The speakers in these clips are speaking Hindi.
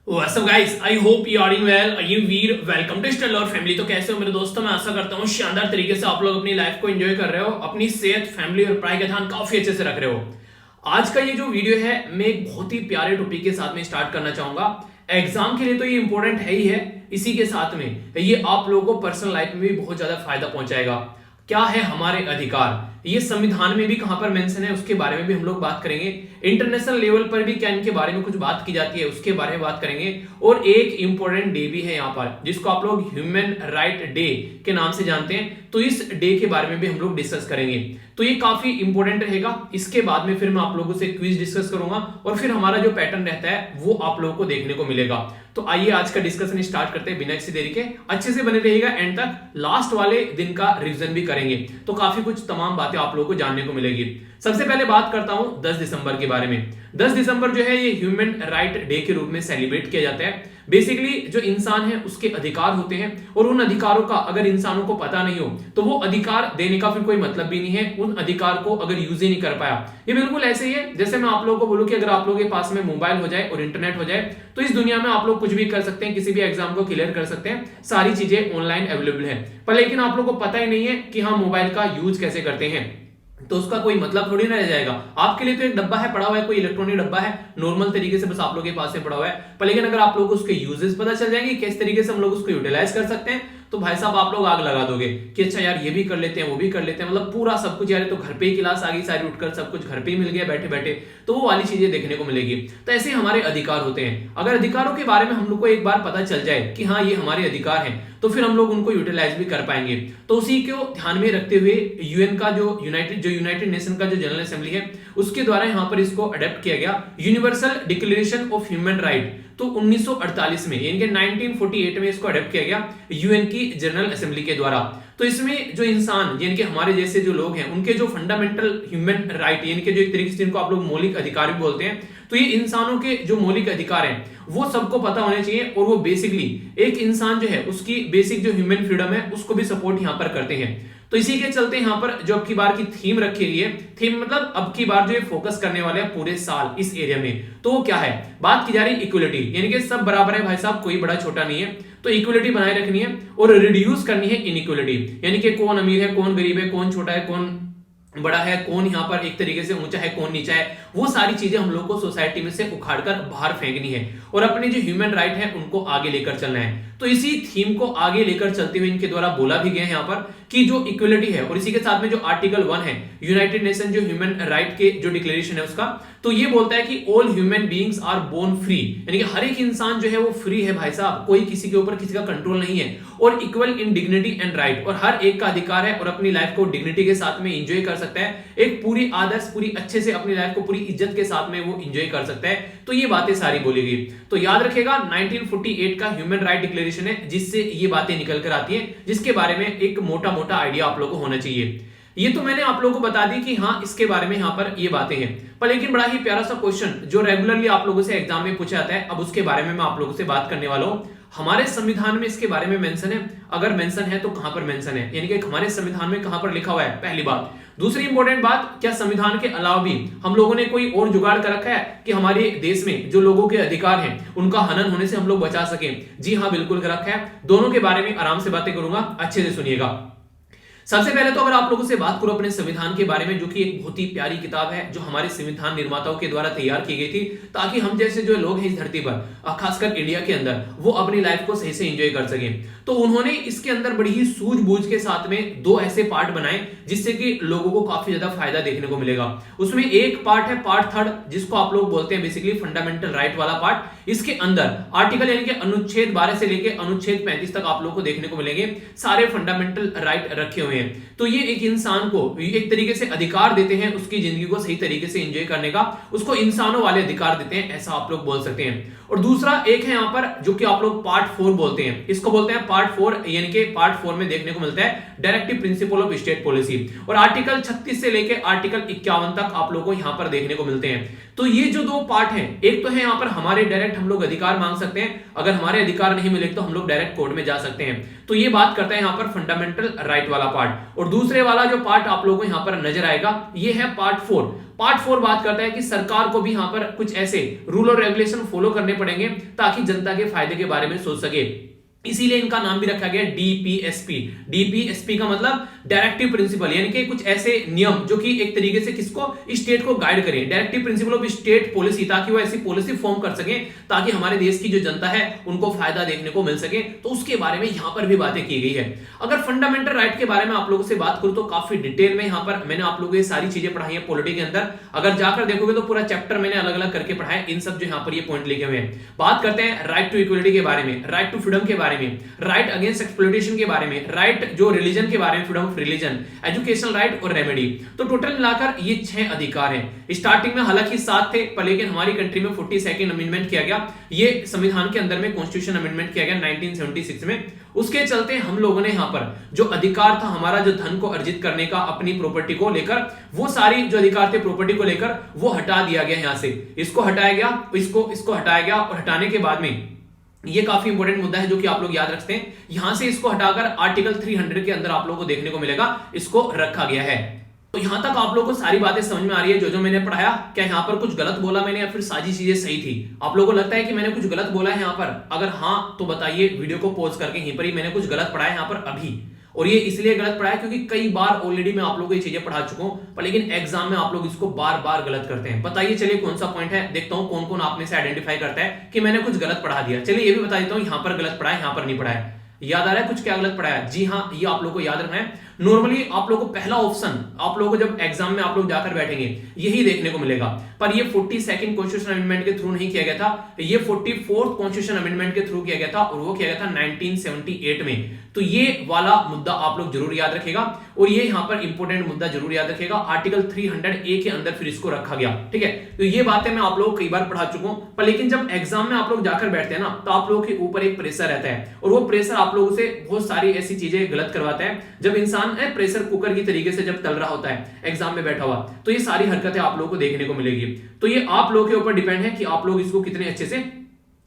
What's up guys? I hope you are doing well. I am Veer. Welcome to stellar family. तो कैसे हो मेरे दोस्तों? मैं आशा करता हूँ शानदार तरीके से आप लोग अपनी लाइफ को एंजॉय कर रहे हो, अपनी सेहत, फैमिली और पढ़ाई का ध्यान काफी अच्छे से रख रहे हो। आज का ये जो वीडियो है मैं एक बहुत ही प्यारे टॉपिक के साथ में स्टार्ट करना चाहूंगा। एग्जाम के लिए तो ये इंपॉर्टेंट है ही है, इसी के साथ में ये आप लोगों को पर्सनल लाइफ में भी बहुत ज्यादा फायदा पहुंचाएगा। क्या है हमारे अधिकार, ये संविधान में भी कहां पर मेंशन है उसके बारे में भी हम लोग बात करेंगे। इंटरनेशनल लेवल पर भी क्या इनके बारे में कुछ बात की जाती है उसके बारे में बात करेंगे। और एक इंपॉर्टेंट डे भी है यहाँ पर जिसको आप लोग ह्यूमन राइट डे के नाम से जानते हैं, तो इस डे के बारे में भी हम लोग डिस्कस करेंगे। तो ये काफी इंपॉर्टेंट रहेगा। इसके बाद में फिर मैं आप लोगों से क्विज डिस्कस करूंगा और फिर हमारा जो पैटर्न रहता है वो आप लोगों को देखने को मिलेगा। तो आइए आज का डिस्कशन स्टार्ट करते हैं बिना किसी देरी के। अच्छे से बने रहिएगा एंड तक, लास्ट वाले दिन का रिवीजन भी करेंगे तो काफी कुछ तमाम बातें आप लोगों को जानने को मिलेगी। सबसे पहले बात करता हूं 10 दिसंबर के बारे में। 10 दिसंबर जो है ये ह्यूमन राइट डे के रूप में सेलिब्रेट किया जाता है। बेसिकली जो इंसान है उसके अधिकार होते हैं और उन अधिकारों का अगर इंसानों को पता नहीं हो तो वो अधिकार देने का फिर कोई मतलब भी नहीं है, उन अधिकार को अगर यूज ही नहीं कर पाया। ये बिल्कुल ऐसे ही है जैसे मैं आप लोगों को बोलूं कि अगर आप लोगों के पास में मोबाइल हो जाए और इंटरनेट हो जाए तो इस दुनिया में आप लोग कुछ भी कर सकते हैं, किसी भी एग्जाम को क्लियर कर सकते हैं, सारी चीजें ऑनलाइन अवेलेबल है। पर लेकिन आप लोग को पता ही नहीं है कि हाँ मोबाइल का यूज कैसे करते हैं, तो उसका कोई मतलब थोड़ी ना रह जाएगा। आपके लिए तो एक डब्बा है पड़ा हुआ है, कोई इलेक्ट्रॉनिक डब्बा है, नॉर्मल तरीके से बस आप लोगों के पास में पड़ा हुआ है। पर लेकिन अगर आप लोगों को उसके यूजेस पता चल जाएंगे किस तरीके से हम लोग उसको यूटिलाइज कर सकते हैं, तो भाई साहब आप लोग आग लगा दोगे कि अच्छा यार ये भी कर लेते हैं वो भी कर लेते हैं, मतलब पूरा सब कुछ यार तो घर पे ही क्लास आ गई सारी, उठकर सब कुछ घर पे ही मिल गया बैठे बैठे, तो वो वाली चीजें देखने को मिलेगी। तो ऐसे हमारे अधिकार होते हैं। अगर अधिकारों के बारे में हम लोग को एक बार पता चल जाए कि हाँ ये हमारे अधिकार हैं तो फिर हम लोग उनको यूटिलाइज भी कर पाएंगे। तो उसी को ध्यान में रखते हुए यूएन का जो यूनाइटेड नेशन का जो जनरल असेंबली है उसके द्वारा यहाँ पर इसको अडॉप्ट किया गया, universal declaration of human right. तो 1948 में यानी कि 1948 में इसको अडॉप्ट किया गया यूएन की जनरल असेंबली के द्वारा। तो इसमें जो इंसान यानी कि हमारे जैसे जो लोग हैं उनके जो फंडामेंटल ह्यूमन राइट यानी कि जो एक तरीके से जिनको आप लोग मौलिक अधिकार भी बोलते हैं, तो ये इंसानों के जो मौलिक अधिकार हैं वो सबको पता होने चाहिए और वो बेसिकली एक इंसान जो है उसकी बेसिक जो ह्यूमन फ्रीडम है उसको भी सपोर्ट यहाँ पर करते हैं। तो इसी के चलते यहाँ पर जो अब की बार की थीम रखी गई है, थीम मतलब अब की बार जो ये फोकस करने वाले हैं पूरे साल इस एरिया में, तो वो क्या है, बात की जा रही है इक्वलिटी, यानी कि सब बराबर है भाई साहब, कोई बड़ा छोटा नहीं है। तो इक्वलिटी बनाए रखनी है और रिड्यूस करनी है इनइक्वलिटी, यानी कि कौन अमीर है कौन गरीब है, कौन छोटा है कौन बड़ा है, कौन यहाँ पर एक तरीके से ऊंचा है कौन नीचा है, वो सारी चीजें हम लोग को सोसाइटी में से उखाड़कर बाहर फेंकनी है और अपने जो ह्यूमन राइट है उनको आगे लेकर चलना है। तो इसी थीम को आगे लेकर चलते हुए इनके द्वारा बोला भी गया है यहाँ पर कि जो इक्वलिटी है और इसी के साथ में जो आर्टिकल 1 है यूनाइटेड नेशन जो ह्यूमन राइट के जो डिक्लेरेशन है उसका, तो ये बोलता है कि all human beings are born free, यानी कि हर एक इंसान जो है वो फ्री है भाई साहब, कोई किसी के ऊपर किसी का कंट्रोल नहीं है, और equal in dignity and right, और हर एक का अधिकार है और अपनी लाइफ को डिग्निटी के साथ में एंजॉय कर सकता है, एक पूरी आदर्श पूरी अच्छे से अपनी लाइफ को पूरी इज्जत के साथ में वो एंजॉय कर सकता है। तो ये बातें सारी बोली गई। तो याद रखेगा 1948 का ह्यूमन राइट डिक्लेरेशन है जिससे ये बातें निकल कर आती हैं, जिसके बारे में एक मोटा मोटा आइडिया आप लोगों को होना चाहिए। ये तो मैंने आप लोगों को बता दी कि हाँ इसके बारे में यहाँ पर ये बातें हैं, पर लेकिन बड़ा ही प्यारा सा क्वेश्चन जो रेगुलरली आप लोगों से एग्जाम में पूछा जाता है, अब उसके बारे में मैं आप लोगों से बात करने वाला हूँ। हमारे संविधान में इसके बारे में मेंशन है, अगर मेंशन है तो कहां पर मेंशन है, यानी कि हमारे संविधान में कहां पर लिखा हुआ है, पहली बात। दूसरी इंपॉर्टेंट बात, क्या संविधान के अलावा भी हम लोगों ने कोई और जुगाड़ कर रखा है कि हमारे देश में जो लोगों के अधिकार हैं उनका हनन होने से हम लोग बचा सकें? जी हाँ बिल्कुल कर रखा है। दोनों के बारे में आराम से बातें करूंगा, अच्छे से सुनिएगा। सबसे पहले तो अगर आप लोगों से बात करूं अपने संविधान के बारे में, जो कि एक बहुत ही प्यारी किताब है जो हमारे संविधान निर्माताओं के द्वारा तैयार की गई थी ताकि हम जैसे जो लोग हैं इस धरती पर खासकर इंडिया के अंदर वो अपनी लाइफ को सही से एंजॉय कर सकें। तो उन्होंने इसके अंदर बड़ी ही सूझबूझ के साथ में दो ऐसे पार्ट बनाए जिससे कि लोगों को काफी ज्यादा फायदा देखने को मिलेगा। उसमें एक पार्ट है पार्ट 3 जिसको आप लोग बोलते हैं बेसिकली फंडामेंटल राइट वाला पार्ट। इसके अंदर आर्टिकल यानी कि अनुच्छेद 12 से लेकर अनुच्छेद 35 तक आप लोग को देखने को मिलेंगे, सारे फंडामेंटल राइट रखे हुए हैं। तो ये एक इंसान को एक तरीके से अधिकार देते हैं उसकी जिंदगी को सही तरीके से एंजॉय करने का, उसको इंसानों वाले अधिकार देते हैं, ऐसा आप लोग बोल सकते हैं। और दूसरा एक है यहाँ पर जो कि आप लोग पार्ट 4 बोलते हैं, इसको बोलते हैं पार्ट 4, यानी कि पार्ट 4 में देखने को मिलता है directive principle of state policy, और आर्टिकल 36 से लेकर आर्टिकल 51 तक आप लोगों को यहाँ पर देखने को मिलते हैं। तो ये जो दो पार्ट हैं, एक तो है यहाँ पर हमारे डायरेक्ट हम लोग अधिकार मांग सकते हैं, अगर हमारे अधिकार नहीं मिले तो हम लोग डायरेक्ट कोर्ट में जा सकते हैं। तो ये बात करता है यहाँ पर फंडामेंटल राइट वाला पार्ट, और दूसरे वाला जो पार्ट आप लोगों को यहां पर नजर आएगा ये है पार्ट 4। पार्ट 4 बात करता है कि सरकार को भी यहां पर कुछ ऐसे रूल और रेगुलेशन फॉलो करने पड़ेंगे ताकि जनता के फायदे के बारे में सोच सके। इसीलिए इनका नाम भी रखा गया डीपीएसपी। डीपीएसपी का मतलब डायरेक्टिव प्रिंसिपल, यानी कि कुछ ऐसे नियम जो कि एक तरीके से किसको, स्टेट को गाइड करें। Directive principle of state policy, ताकि वो ऐसी पॉलिसी फॉर्म कर सके ताकि हमारे देश की जो जनता है उनको फायदा देखने को मिल सके। तो उसके बारे में यहां पर भी बातें की गई है। अगर फंडामेंटल राइट के बारे में आप लोगों से बात करूं तो काफी डिटेल में यहां पर मैंने आप लोगों को ये सारी चीजें पढ़ाई है पॉलिटी के अंदर। अगर जाकर देखोगे तो पूरा चैप्टर मैंने अलग अलग करके पढ़ा है, इन सब जो यहां पर ये पॉइंट लिखे हुए हैं। बात करते हैं राइट टू इक्वलिटी के बारे में, राइट टू फ्रीडम के बारे में, राइट अगेंस्ट एक्सप्लॉयटेशन के बारे में, राइट जो रिलीजन के बारे में, freedom of religion, educational right और रेमेडी। तो टोटल मिलाकर ये 6 अधिकार हैं। स्टार्टिंग में हालांकि 7 थे, पर लेकिन हमारी कंट्री में 42nd अमेंडमेंट किया गया। ये संविधान के अंदर में कॉन्स्टिट्यूशन अमेंडमेंट किया गया 1976 में। उसके चलते हम लोगों ने यहां पर जो अधिकार था हमारा, जो धन को अर्जित करने का अपनी प्रॉपर्टी को लेकर, वो सारी जो अधिकार थे प्रॉपर्टी को लेकर वो हटा दिया गया। यहां से इसको हटाया गया, इसको हटाया गया, और हटाने के बाद में ये काफी इंपॉर्टेंट मुद्दा है जो कि आप लोग याद रखते हैं। यहां से इसको हटाकर आर्टिकल 300 के अंदर आप लोगों को देखने को मिलेगा, इसको रखा गया है। तो यहां तक आप लोगों को सारी बातें समझ में आ रही है जो मैंने पढ़ाया? क्या यहां पर कुछ गलत बोला मैंने, या फिर सारी चीजें सही थी? आप लोगों को लगता है कि मैंने कुछ गलत बोला है यहां पर? अगर हाँ तो बताइए, वीडियो को पॉज करके यहीं पर ही मैंने कुछ गलत पढ़ाया यहां पर अभी। और ये इसलिए गलत पढ़ाया क्योंकि कई बार ऑलरेडी मैं आप लोगों को ये चीजें पढ़ा चुका हूं, पर लेकिन एग्जाम में आप लोग इसको बार बार गलत करते हैं। बताइए चलिए कौन सा पॉइंट है, देखता हूं कौन कौन आप में से आइडेंटिफाई करता है कि मैंने कुछ गलत पढ़ा दिया। चलिए ये भी बता देता हूं, यहां पर गलत पढ़ा है, यहां पर नहीं पढ़ा है। याद आ रहा है कुछ क्या गलत पढ़ाया? जी हाँ, ये आप लोगों को याद रखना है। नॉर्मली आप लोगों को पहला ऑप्शन, आप लोगों को जब एग्जाम में आप लोग जाकर बैठेंगे यही देखने को मिलेगा, पर ये 42nd कॉन्स्टिट्यूशन अमेंडमेंट के थ्रू नहीं किया गया था, ये 44th कॉन्स्टिट्यूशन अमेंडमेंट के थ्रू किया गया था, और वो किया गया था 1978 में। तो ये वाला मुद्दा आप लोग जरूर याद रखेगा, और ये यहां पर इंपॉर्टेंट मुद्दा जरूर याद रखेगा। आर्टिकल 300A के अंदर फिर इसको रखा गया, ठीक है। तो ये बातें मैं आप लोगों को कई बार पढ़ा चुका हूं, पर लेकिन जब एग्जाम में आप लोग जाकर बैठते हैं ना, तो आप लोगों के ऊपर एक प्रेशर रहता है, और वो प्रेशर आप लोगों से बहुत सारी ऐसी चीजें गलत करवाता है। जब इंसान प्रेशर कुकर की तरीके से जब तल रहा होता है एग्जाम में बैठा हुआ, तो ये सारी हरकतें आप लोगों को देखने को मिलेगी। तो ये आप लोगों के ऊपर डिपेंड है कि आप लोग इसको कितने अच्छे से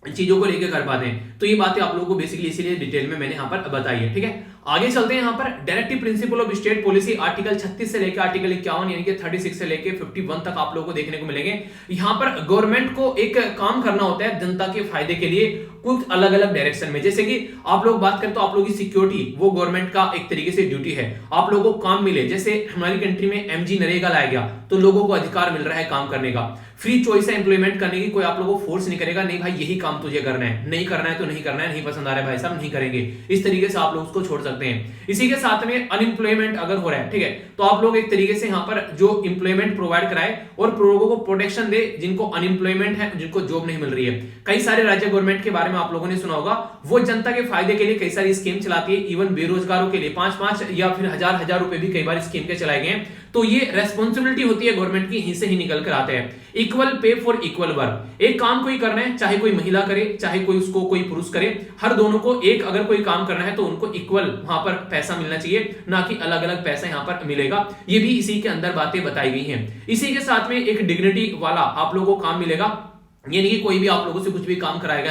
चीजों को लेकर कर पाते हैं। तो ये बातें आप लोगों को बेसिकली इसीलिए डिटेल में मैंने यहां पर बताई है, ठीक है। आगे चलते हैं यहां पर directive principle of state policy, article 36 से लेकर आर्टिकल 51 यानी कि 36 से लेकर 51 तक आप लोगों को देखने को मिलेंगे। यहां पर गवर्नमेंट को एक काम करना होता है जनता के फायदे के लिए कुछ अलग अलग डायरेक्शन में। जैसे कि आप लोग बात करें तो आप लोगों की सिक्योरिटी वो गवर्नमेंट का एक तरीके से ड्यूटी है। आप लोगों को काम मिले, जैसे हमारी कंट्री में MG नरेगा लाया गया, तो लोगों को अधिकार मिल रहा है काम करने का, फ्री चॉइस है इंप्लीमेंट करने की, कोई आप लोगों को फोर्स नहीं करेगा, नहीं भाई यही काम तुझे करना है, नहीं करना है तो नहीं करना है, नहीं पसंद आ रहा है भाई साहब नहीं करेंगे, इस तरीके से आप लोग उसको छोड़ सकते हैं। इसी के साथ में अनएम्प्लॉयमेंट अगर हो रहा है, ठीक है, तो आप लोग एक तरीके से यहाँ पर जो एम्प्लॉयमेंट प्रोवाइड कराए और लोगों को प्रोटेक्शन दे जिनको अनएम्प्लॉयमेंट है, जिनको जॉब नहीं मिल रही है। कई सारे राज्य गवर्नमेंट के बारे में आप लोगों ने सुना होगा, वो जनता के फायदे के लिए कई सारी स्कीम चलाती है, इवन बेरोजगारों के लिए 5-5 या फिर हजार रुपए भी कई बार स्कीम के चलाए गए। तो ये रेस्पॉन्सिबिलिटी होती है गवर्नमेंट की, यहीं से ही निकल कर आते हैं। Equal pay for equal work, एक काम कोई करना है, चाहे कोई महिला करे चाहे कोई उसको कोई पुरुष करे, हर दोनों को एक अगर कोई काम करना है तो उनको इक्वल वहां पर पैसा मिलना चाहिए, ना कि अलग अलग पैसा यहां पर मिलेगा। ये भी इसी के अंदर बातें बताई गई हैं। इसी के साथ में एक डिग्निटी वाला आप लोगों को काम मिलेगा, यानी कि कोई भी आप लोगों से कुछ भी काम कराएगा।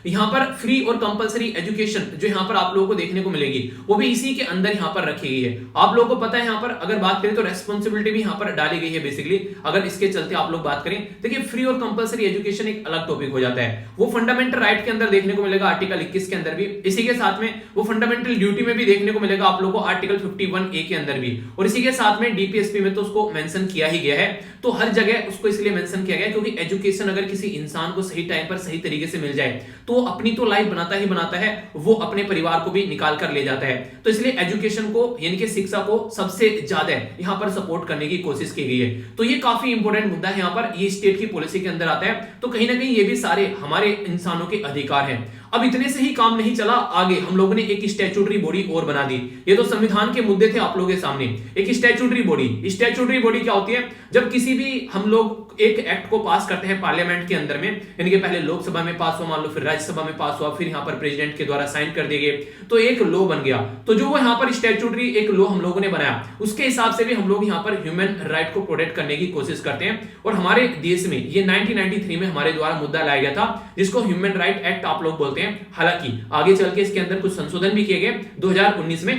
यहाँ पर फ्री और कंपलसरी एजुकेशन जो यहाँ पर आप लोगों को देखने को मिलेगी, वो भी इसी के अंदर यहाँ पर रखी गई है। आप लोगों को पता है यहाँ पर अगर बात करें तो रेस्पॉन्सिबिलिटी भी यहाँ पर डाली गई है बेसिकली। अगर इसके चलते आप लोग बात करें, देखिए फ्री और कंपलसरी एजुकेशन एक अलग टॉपिक हो जाता है, वो फंडामेंटल राइट के अंदर देखने को मिलेगा आर्टिकल 21 के अंदर भी। इसी के साथ में वो फंडामेंटल ड्यूटी में भी देखने को मिलेगा आप लोगों को आर्टिकल 51A के अंदर भी, और इसी के साथ में डीपीएसपी में तो उसको मेंशन किया ही गया है। तो हर जगह उसको इसलिए मेंशन किया गया क्योंकि एजुकेशन अगर किसी इंसान को सही टाइम पर सही तरीके से मिल जाए तो अपनी तो लाइफ बनाता ही बनाता है, वो अपने परिवार को भी निकाल कर ले जाता है। तो इसलिए एजुकेशन को यानी कि शिक्षा को सबसे ज्यादा यहां पर सपोर्ट करने की कोशिश की गई है। तो ये काफी इंपॉर्टेंट मुद्दा है, यहां पर ये स्टेट की पॉलिसी के अंदर आता है। तो कहीं ना कहीं ये भी सारे हमारे इंसानों के अधिकार हैं। अब इतने से ही काम नहीं चला, आगे हम लोगों ने एक स्टैट्यूटरी बॉडी और बना दी। ये तो संविधान के मुद्दे थे आप लोगों के सामने। एक स्टैट्यूटरी बॉडी, स्टैट्यूटरी बॉडी क्या होती है? जब किसी भी हम लोग एक एक्ट को पास करते हैं पार्लियामेंट के अंदर में, यानी कि पहले लोकसभा में पास हुआ, मान लो फिर राज्यसभा में पास हुआ, फिर यहाँ पर प्रेसिडेंट के द्वारा साइन कर दिए गए, तो एक लॉ बन गया। तो जो वो यहाँ पर स्टैट्यूटरी एक लॉ हम लोगों ने बनाया, उसके हिसाब से भी हम लोग यहाँ पर ह्यूमन राइट को प्रोटेक्ट करने की कोशिश करते हैं। और हमारे देश में ये 1993 में हमारे द्वारा मुद्दा लाया गया था, जिसको ह्यूमन राइट एक्ट आप लोग बोलते हैं। हालांकि आगे चल के इसके अंदर कुछ संशोधन भी किए गए 2019 में,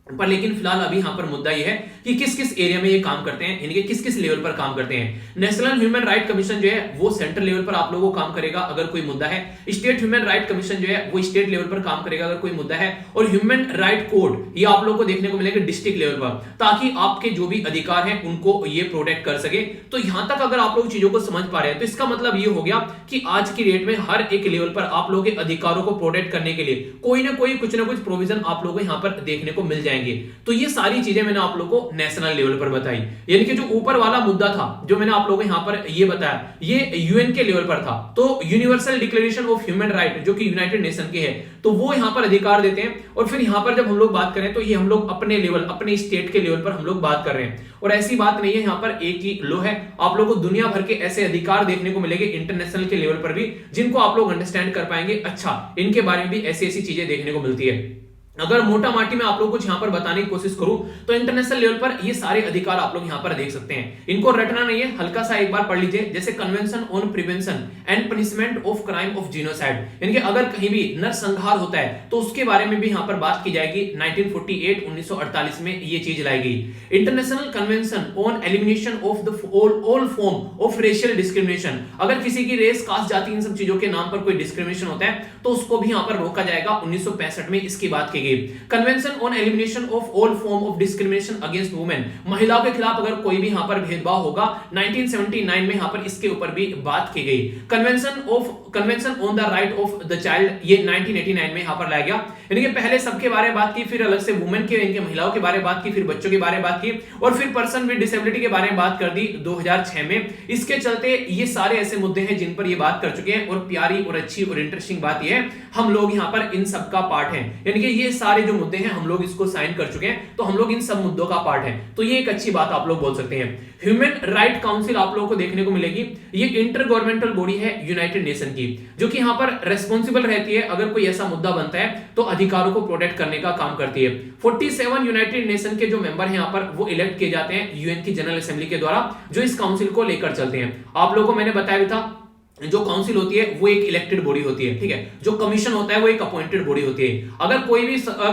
पर लेकिन फिलहाल अभी यहां पर मुद्दा यह है कि किस किस एरिया में ये काम करते हैं, यानी कि किस किस लेवल पर काम करते हैं। नेशनल ह्यूमन राइट कमीशन जो है वो सेंट्रल लेवल पर आप लोगों को काम करेगा अगर कोई मुद्दा है। स्टेट ह्यूमन राइट कमीशन जो है वो स्टेट लेवल पर काम करेगा अगर कोई मुद्दा है। और ह्यूमन राइट कोड ये आप लोगों को देखने को मिलेगा डिस्ट्रिक्ट लेवल पर, ताकि आपके जो भी अधिकार हैं उनको ये प्रोटेक्ट कर सके। तो यहां तक अगर आप लोग चीजों को समझ पा रहे हैं तो इसका मतलब ये हो गया कि आज की डेट में हर एक लेवल पर आप लोगों के अधिकारों को प्रोटेक्ट करने के लिए कोई ना कोई कुछ ना कुछ प्रोविजन आप लोगों को यहां पर देखने को मिल जाएंगे। तो ये सारी चीजें मैंने आप लोगों को नेशनल लेवल पर बताई, यानी कि जो ऊपर वाला मुद्दा था जो मैंने आप लोगों को यहां पर ये बताया ये यूएन के लेवल पर था। तो universal declaration of human right जो कि यूनाइटेड नेशन के है, तो वो यहां पर अधिकार देते हैं। और फिर यहां पर जब हम लोग बात करें तो ये हम लोग अपने लेवल, अपने स्टेट के लेवल पर हम लोग बात कर रहे हैं। और ऐसी बात नहीं है यहां पर एक ही लो है, आप लोगों को दुनिया भर के ऐसे अधिकार देखने को मिलेंगे इंटरनेशनल के लेवल पर भी, जिनको आप लोग अंडरस्टैंड कर पाएंगे। अच्छा, इनके बारे में भी ऐसी ऐसी चीजें देखने को मिलती है। अगर मोटा माटी में आप लोग कुछ यहां पर बताने की कोशिश करूं तो इंटरनेशनल लेवल पर ये सारे अधिकार आप लोग यहां पर देख सकते हैं। इनको रटना नहीं है, हल्का सा एक बार पढ़ लीजिए। जैसे convention on prevention and punishment of crime of genocide, यानी कि अगर कहीं भी नरसंहार होता है तो उसके बारे में भी यहां पर बात की जाएगी। 1948 में ये चीज लाई गई। International convention on elimination of the all form of racial discrimination, अगर किसी की रेस, कास्ट, जाति, इन सब चीजों के नाम पर कोई डिस्क्रिमिनेशन होता है तो उसको भी यहां पर रोका जाएगा। 1965 में इसकी बात की गई। Convention on elimination of all form of discrimination against women, महिलाओं के खिलाफ अगर कोई भी यहां पर भेदभाव होगा, 1979 में यहां पर इसके ऊपर भी बात की गई। Convention on the right of the child, ये 1989 में यहां पर लाया गया। यानी कि पहले सबके बारे में बात की, फिर अलग से वुमेन के, इनके महिलाओं के बारे में बात की, फिर बच्चों के बारे में बात की, और फिर पर्सन विद डिसेबिलिटी के बारे में बात कर दी 2006 में। इसके चलते ये सारे ऐसे मुद्दे हैं जिन पर ये बात कर चुके हैं। और प्यारी और अच्छी और इंटरेस्टिंग बात ये है, हम लोग यहां पर इन सब का पार्ट हैं, यानी कि ये सारे जो मुद्दे हैं हम लोग इसको साइन कर चुके हैं, तो हम लोग इन सब मुद्दों का पार्ट हैं। तो ये एक अच्छी बात आप लोग बोल सकते हैं। ह्यूमन राइट काउंसिल आप लोगों को देखने को मिलेगी, ये इंटर गवर्नमेंटल बॉडी है यूनाइटेड नेशन की, जो कि यहां पर रेस्पॉन्सिबल रहती है अगर कोई ऐसा मुद्दा बनता है तो अधिकारों को प्रोटेक्ट करने का काम करती है। 47 यूनाइटेड नेशन के जो मेंबर हैं यहां पर वो इलेक्ट किए जाते हैं यूएन की जनरल असेंबली के द्वारा, जो इस काउंसिल को लेकर चलते हैं। आप लोगों को मैंने बताया भी था जो काउंसिल होती है वो एक इलेक्टेड बॉडी होती है, ठीक है। जो कमीशन होता है वो एक अपॉइंटेड बॉडी होती है। अगर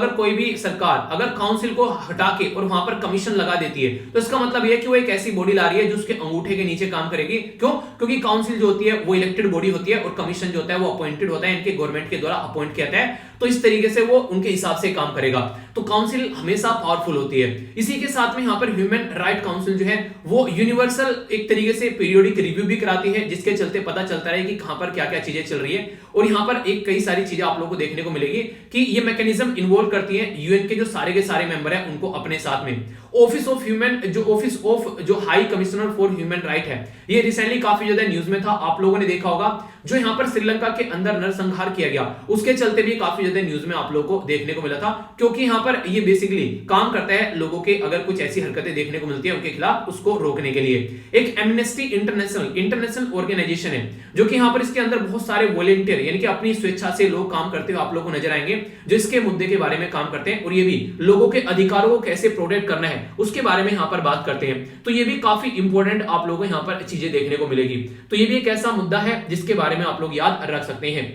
कोई भी सरकार अगर काउंसिल को हटा के और वहां पर कमीशन लगा देती है तो इसका मतलब यह कि वो एक ऐसी बॉडी ला रही है जो उसके अंगूठे के नीचे काम करेगी। क्यों? क्योंकि काउंसिल जो होती है वो इलेक्टेड बॉडी होती है और कमीशन जो होता है वो अपॉइंटेड होता है, इनके गवर्नमेंट के द्वारा अपॉइंट किया जाता है। तो इस तरीके से वो उनके हिसाब से काम करेगा। तो काउंसिल हमेशा पावरफुल होती है। इसी के साथ में यहां पर ह्यूमन राइट काउंसिल जो है वो यूनिवर्सल एक तरीके से पीरियोडिक रिव्यू भी कराती है, जिसके चलते पता चलता है कि कहां पर क्या क्या चीजें चल रही है। और यहां पर एक कई सारी चीजें आप लोगों को देखने को मिलेगी कि ये मैकेनिज्म इन्वॉल्व करती है यूएन के जो सारे के सारे मेंबर हैं उनको अपने साथ में। ऑफिस ऑफ जो high commissioner for human right है, ये रिसेंटली काफी ज्यादा न्यूज में था, आप लोगों ने देखा होगा। जो यहां पर श्रीलंका के अंदर नरसंहार किया गया उसके चलते भी काफी ज्यादा न्यूज में आप लोगों को देखने को मिला था, क्योंकि यहां पर ये बेसिकली काम करता है लोगों के अगर कुछ ऐसी हरकतें देखने को मिलती है उनके खिलाफ उसको रोकने के लिए। एक एमनेस्टी इंटरनेशनल ऑर्गेनाइजेशन है जो कि यहां पर इसके अंदर बहुत सारे वॉलंटियर यानी कि अपनी स्वेच्छा से लोग काम करते हुए आप लोगों को नजर आएंगे, जो इसके मुद्दे के बारे में काम करते हैं और ये भी लोगों के अधिकारों को कैसे प्रोटेक्ट करना है उसके बारे में यहां पर बात करते हैं। तो ये भी काफी इंपॉर्टेंट आप लोगों को यहां पर चीजें देखने को मिलेगी। तो ये भी एक ऐसा मुद्दा है जिसके बारे में आप लोग याद रख सकते हैं।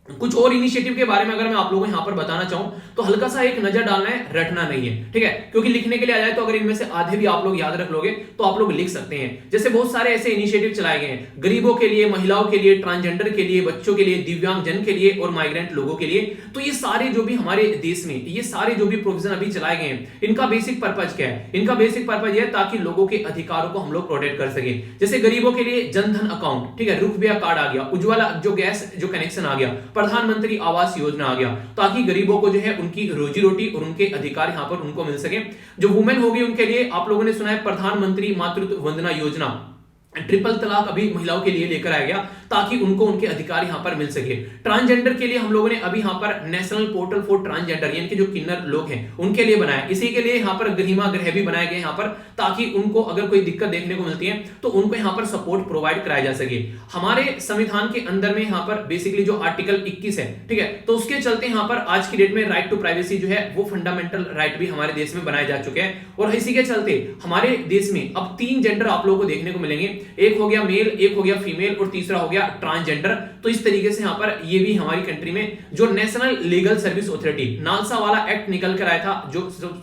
कुछ और इनिशिएटिव के बारे में अगर मैं आप लोगों को यहां पर बताना चाहूं तो हल्का सा एक नजर डालना है, रटना नहीं है, ठीक है। क्योंकि लिखने के लिए आ जाए तो अगर इनमें से आधे भी आप लोग याद रख लोगे तो आप लोग लिख सकते हैं। जैसे बहुत सारे ऐसे इनिशिएटिव चलाए गए हैं गरीबों के लिए, महिलाओं के लिए, ट्रांसजेंडर के लिए, बच्चों के लिए, दिव्यांग जन के लिए और माइग्रेंट लोगों के लिए। तो ये सारे जो भी हमारे देश में ये सारे जो भी प्रोविजन अभी चलाए गए हैं, इनका बेसिक पर्पज क्या है? इनका बेसिक पर्पज यह है ताकि लोगों के अधिकारों को हम लोग प्रोटेक्ट कर सके। जैसे गरीबों के लिए जनधन अकाउंट, ठीक है, रुपया कार्ड आ गया, उज्ज्वला जो गैस जो कनेक्शन आ गया, प्रधानमंत्री आवास योजना आ गया, ताकि गरीबों को जो है उनकी रोजी रोटी और उनके अधिकार यहां पर उनको मिल सके। जो वुमेन होगी उनके लिए आप लोगों ने सुना है प्रधानमंत्री मातृत्व वंदना योजना, ट्रिपल तलाक अभी महिलाओं के लिए लेकर आया गया ताकि उनको उनके अधिकार यहां पर मिल सके। ट्रांसजेंडर के लिए हम लोगों ने अभी यहां पर नेशनल पोर्टल फॉर ट्रांसजेंडर यानी कि जो किन्नर लोग हैं उनके लिए बनाया। इसी के लिए यहां पर गरिमा गृह भी बनाया गया यहां पर, ताकि उनको अगर कोई दिक्कत देखने को मिलती है तो उनको यहां पर सपोर्ट प्रोवाइड कराया जा सके। हमारे संविधान के अंदर में यहां पर बेसिकली जो आर्टिकल 21 है, ठीक है, तो उसके चलते यहां पर आज की डेट में राइट टू प्राइवेसी जो है वो फंडामेंटल राइट भी हमारे देश में बनाए जा चुके हैं। और इसी के चलते हमारे देश में अब 3 जेंडर आप लोगों को देखने को मिलेंगे। एक हो गया मेल, एक हो गया फीमेल और तीसरा हो गया ट्रांसजेंडर। तो इस तरीके से यहाँ पर ये भी हमारी कंट्री में जो national legal service authority NALSA वाला एक्ट निकल कर आया था जो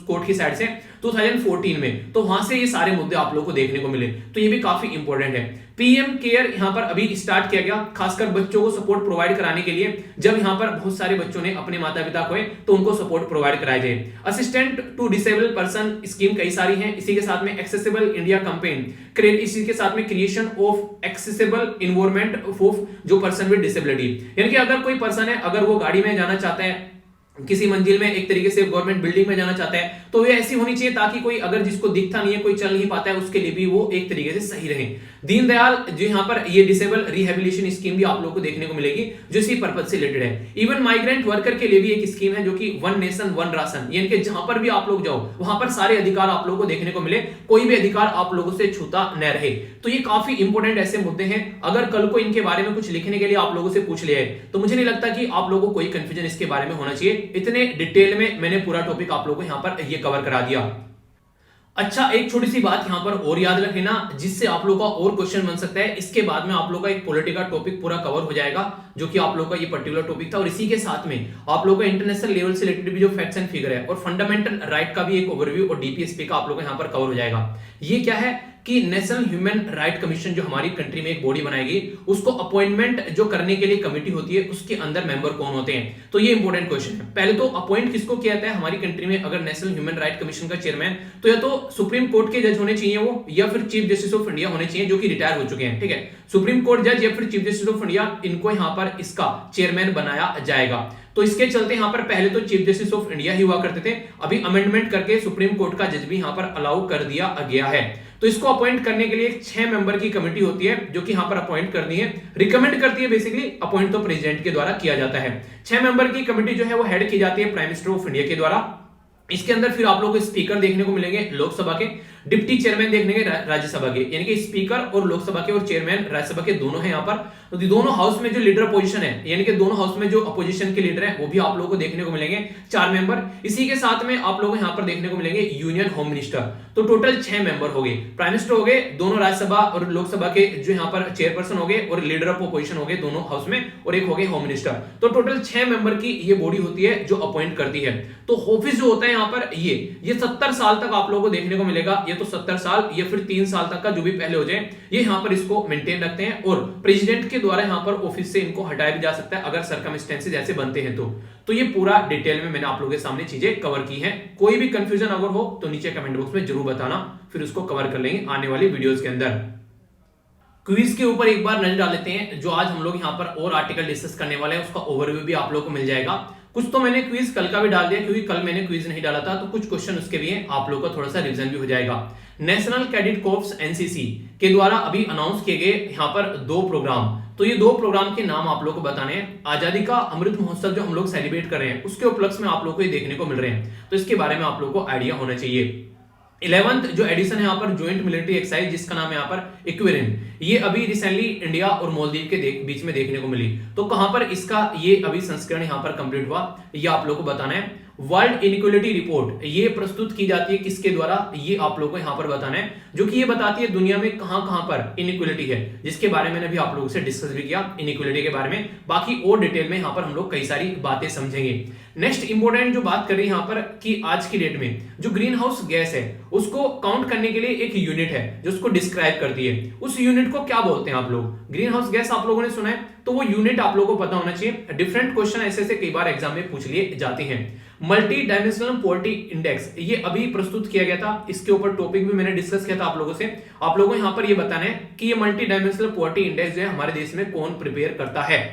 कोर्ट की साइड से 2014 में, तो वहां से ये सारे मुद्दे आप लोगों को देखने को मिले। तो ये भी काफी इंपॉर्टेंट है। पीएम केयर यहां पर अभी स्टार्ट किया गया, खासकर बच्चों को सपोर्ट प्रोवाइड कराने के लिए। जब यहां पर बहुत सारे बच्चों ने अपने माता पिता खोए तो उनको सपोर्ट प्रोवाइड कराया जाए। Assistant to disable person scheme कई सारी हैं। इसी के साथ में एक्सेसिबल इंडिया कैंपेन, इसी के साथ में creation of accessible environment of जो पर्सन विद डिसेबिलिटी, यानी कि अगर कोई पर्सन है, अगर वो गाड़ी में जाना चाहता है किसी मंजिल में, एक तरीके से गवर्नमेंट बिल्डिंग में जाना चाहता है, तो ये ऐसी होनी चाहिए ताकि कोई अगर जिसको दिखता नहीं है, कोई चल नहीं पाता है, उसके लिए भी वो एक तरीके से सही रहे। दीनदयाल जो यहाँ पर ये डिसेबल रिहेबिलिटेशन स्कीम भी आप लोगों को देखने को मिलेगी जो इसी पर्पज से रिलेटेड है। इवन माइग्रेंट वर्कर के लिए भी एक स्कीम है जो कि वन नेशन वन राशन, यानी कि जहां पर भी आप लोग जाओ वहां पर सारे अधिकार आप लोगों को देखने को मिले, कोई भी अधिकार आप लोगों से छूता न रहे। तो ये काफी इंपॉर्टेंट ऐसे मुद्दे हैं। अगर कल को इनके बारे में कुछ लिखने के लिए आप लोगों से पूछ लिया है तो मुझे नहीं लगता कि आप लोगों को कोई कंफ्यूजन इसके बारे में होना चाहिए। इतने डिटेल में मैंने पूरा टॉपिक आप लोगों को यहां पर ये कवर करा दिया। अच्छा, एक छोटी सी बात यहां पर और याद रखना जिससे आप लोगों का और क्वेश्चन बन सकता है। इसके बाद में आप लोगों का एक पॉलिटिकल टॉपिक पूरा कवर हो जाएगा जो कि आप लोगों का ये पर्टिकुलर टॉपिक था, और इसी के साथ में आप लोगों का इंटरनेशनल लेवल से रिलेटेड भी जो फैक्ट्स एंड फिगर है और फंडामेंटल राइट का भी एक ओवरव्यू और डीपीएसपी का आप लोगों को यहां पर कवर हो जाएगा। ये क्या है कि नेशनल ह्यूमन राइट कमीशन जो हमारी कंट्री में एक बॉडी बनाएगी, उसको अपॉइंटमेंट जो करने के लिए कमेटी होती है उसके अंदर मेंबर कौन होते हैं, तो ये इंपॉर्टेंट क्वेश्चन है। पहले तो अपॉइंट किसको किया जाता है हमारी कंट्री में अगर नेशनल ह्यूमन राइट कमीशन का चेयरमैन, तो या तो सुप्रीम कोर्ट के जज होने चाहिए वो, या फिर चीफ जस्टिस ऑफ इंडिया होने चाहिए जो कि रिटायर हो चुके हैं। ठीक है, सुप्रीम कोर्ट जज या फिर चीफ जस्टिस ऑफ इंडिया, इनको यहां पर इसका चेयरमैन बनाया जाएगा। तो इसके चलते यहां पर पहले तो चीफ जस्टिस ऑफ इंडिया ही हुआ करते थे, अभी अमेंडमेंट करके सुप्रीम कोर्ट का जज भी यहां पर अलाउ कर दिया गया है। तो इसको अपॉइंट करने के लिए 6 मेंबर की कमेटी होती है जो कि यहां पर अपॉइंट करनी है, रिकमेंड करती है, बेसिकली अपॉइंट तो प्रेसिडेंट के द्वारा किया जाता है। 6 मेंबर की कमेटी जो है वो हेड की जाती है प्राइम मिनिस्टर ऑफ इंडिया के द्वारा। इसके अंदर फिर आप लोगों को स्पीकर देखने को मिलेंगे लोकसभा के, डिप्टी चेयरमैन देखने के राज्यसभा के, यानी कि स्पीकर और लोकसभा के और चेयरमैन राज्यसभा के दोनों हैं यहाँ पर। तो दोनों हाउस में जो लीडर पोजीशन है, यानी कि दोनों हाउस में जो अपोजिशन के लीडर हैं वो भी आप लोगों को देखने को मिलेंगे 4 मेंबर। इसी के साथ में आप लोगों को यहाँ पर देखने को मिलेंगे यूनियन होम मिनिस्टर। तो टोटल 6 मेंबर हो गए, प्राइम मिनिस्टर हो गए, दोनों राज्यसभा और लोकसभा के जो यहाँ पर चेयरपर्सन हो गए, और लीडर ऑफ अपोजिशन हो गए दोनों हाउस में, और एक हो गए होम मिनिस्टर। तो टोटल 6 मेंबर की ये बॉडी होती है जो अपॉइंट करती है। तो ऑफिस जो होता है यहाँ पर ये 70 साल तक आप लोगों को देखने को मिलेगा, ये तो 70 साल या फिर 3 साल तक का जो भी पहले हो जाए, ये यहाँ पर इसको मेंटेन रखते हैं, और प्रेसिडेंट के द्वारा यहाँ पर ऑफिस से इनको हटाया भी जा सकता है अगर सर्कमस्टेंसेस ऐसे बनते हैं तो ये पूरा डिटेल में मैंने आप लोगों के सामने चीजें कवर की हैं। कोई भी कंफ्यूजन अगर हो तो नीचे कमेंट बॉक्स में जरूर बताना, फिर उसको कवर कर लेंगे आने वाली वीडियोस के अंदर। क्विज के ऊपर एक बार नजर डाल लेते हैं, जो आज हम लोग यहाँ पर और आर्टिकल डिस्कस करने वाले हैं उसका ओवरव्यू भी आप लोगों को मिल जाएगा। कुछ तो मैंने क्विज कल का भी डाल दिया क्योंकि कल मैंने क्विज नहीं डाला था, तो कुछ क्वेश्चन उसके भी हैं, आप लोगों का थोड़ा सा रिवीजन भी हो जाएगा। नेशनल कैडेट कॉर्प्स एनसीसी के द्वारा अभी अनाउंस किए गए यहाँ पर 2 प्रोग्राम, तो ये 2 प्रोग्राम के नाम आप लोग को बताने हैं। आजादी का अमृत महोत्सव जो हम लोग सेलिब्रेट कर रहे हैं उसके उपलक्ष्य में आप लोग को ये देखने को मिल रहे हैं, तो इसके बारे में आप लोग को आइडिया होना चाहिए। 11th जो एडिशन है यहाँ पर ज्वाइंट मिलिट्री एक्सरसाइज जिसका नाम है यहाँ पर इक्वेरिन, ये अभी रिसेंटली इंडिया और मालदीव के बीच में देखने को मिली। तो कहां पर इसका ये अभी संस्करण यहाँ पर कंप्लीट हुआ, ये आप लोगों को बताना है। वर्ल्ड इनइक्वालिटी रिपोर्ट ये प्रस्तुत की जाती है किसके द्वारा, ये आप लोगों को यहाँ पर बताना है, जो कि ये बताती है दुनिया में कहां पर इनइक्वालिटी है, जिसके बारे में अभी आप लोगों से डिस्कस भी किया इनइक्वालिटी के बारे में। बाकी और डिटेल में यहाँ पर हम लोग कई सारी बातें समझेंगे। नेक्स्ट इंपोर्टेंट जो बात कर रही है यहाँ पर कि आज की डेट में जो ग्रीन हाउस गैस है उसको काउंट करने के लिए एक यूनिट है जो उसको डिस्क्राइब करती है, उस यूनिट को क्या बोलते हैं आप लोग? ग्रीन हाउस गैस आप लोगों ने सुना है, तो वो यूनिट आप लोगों को पता होना चाहिए। डिफरेंट क्वेश्चन ऐसे कई बार एग्जाम में पूछ लिए जाते हैं। मल्टी डायमेंशनल पॉवर्टी इंडेक्स ये अभी प्रस्तुत किया गया था, इसके ऊपर टॉपिक भी मैंने डिस्कस किया था आप लोगों से। आप लोगों को यहाँ पर ये बताना है कि ये मल्टी डायमेंशनल पॉवर्टी इंडेक्स जो है हमारे देश में कौन प्रिपेयर करता है।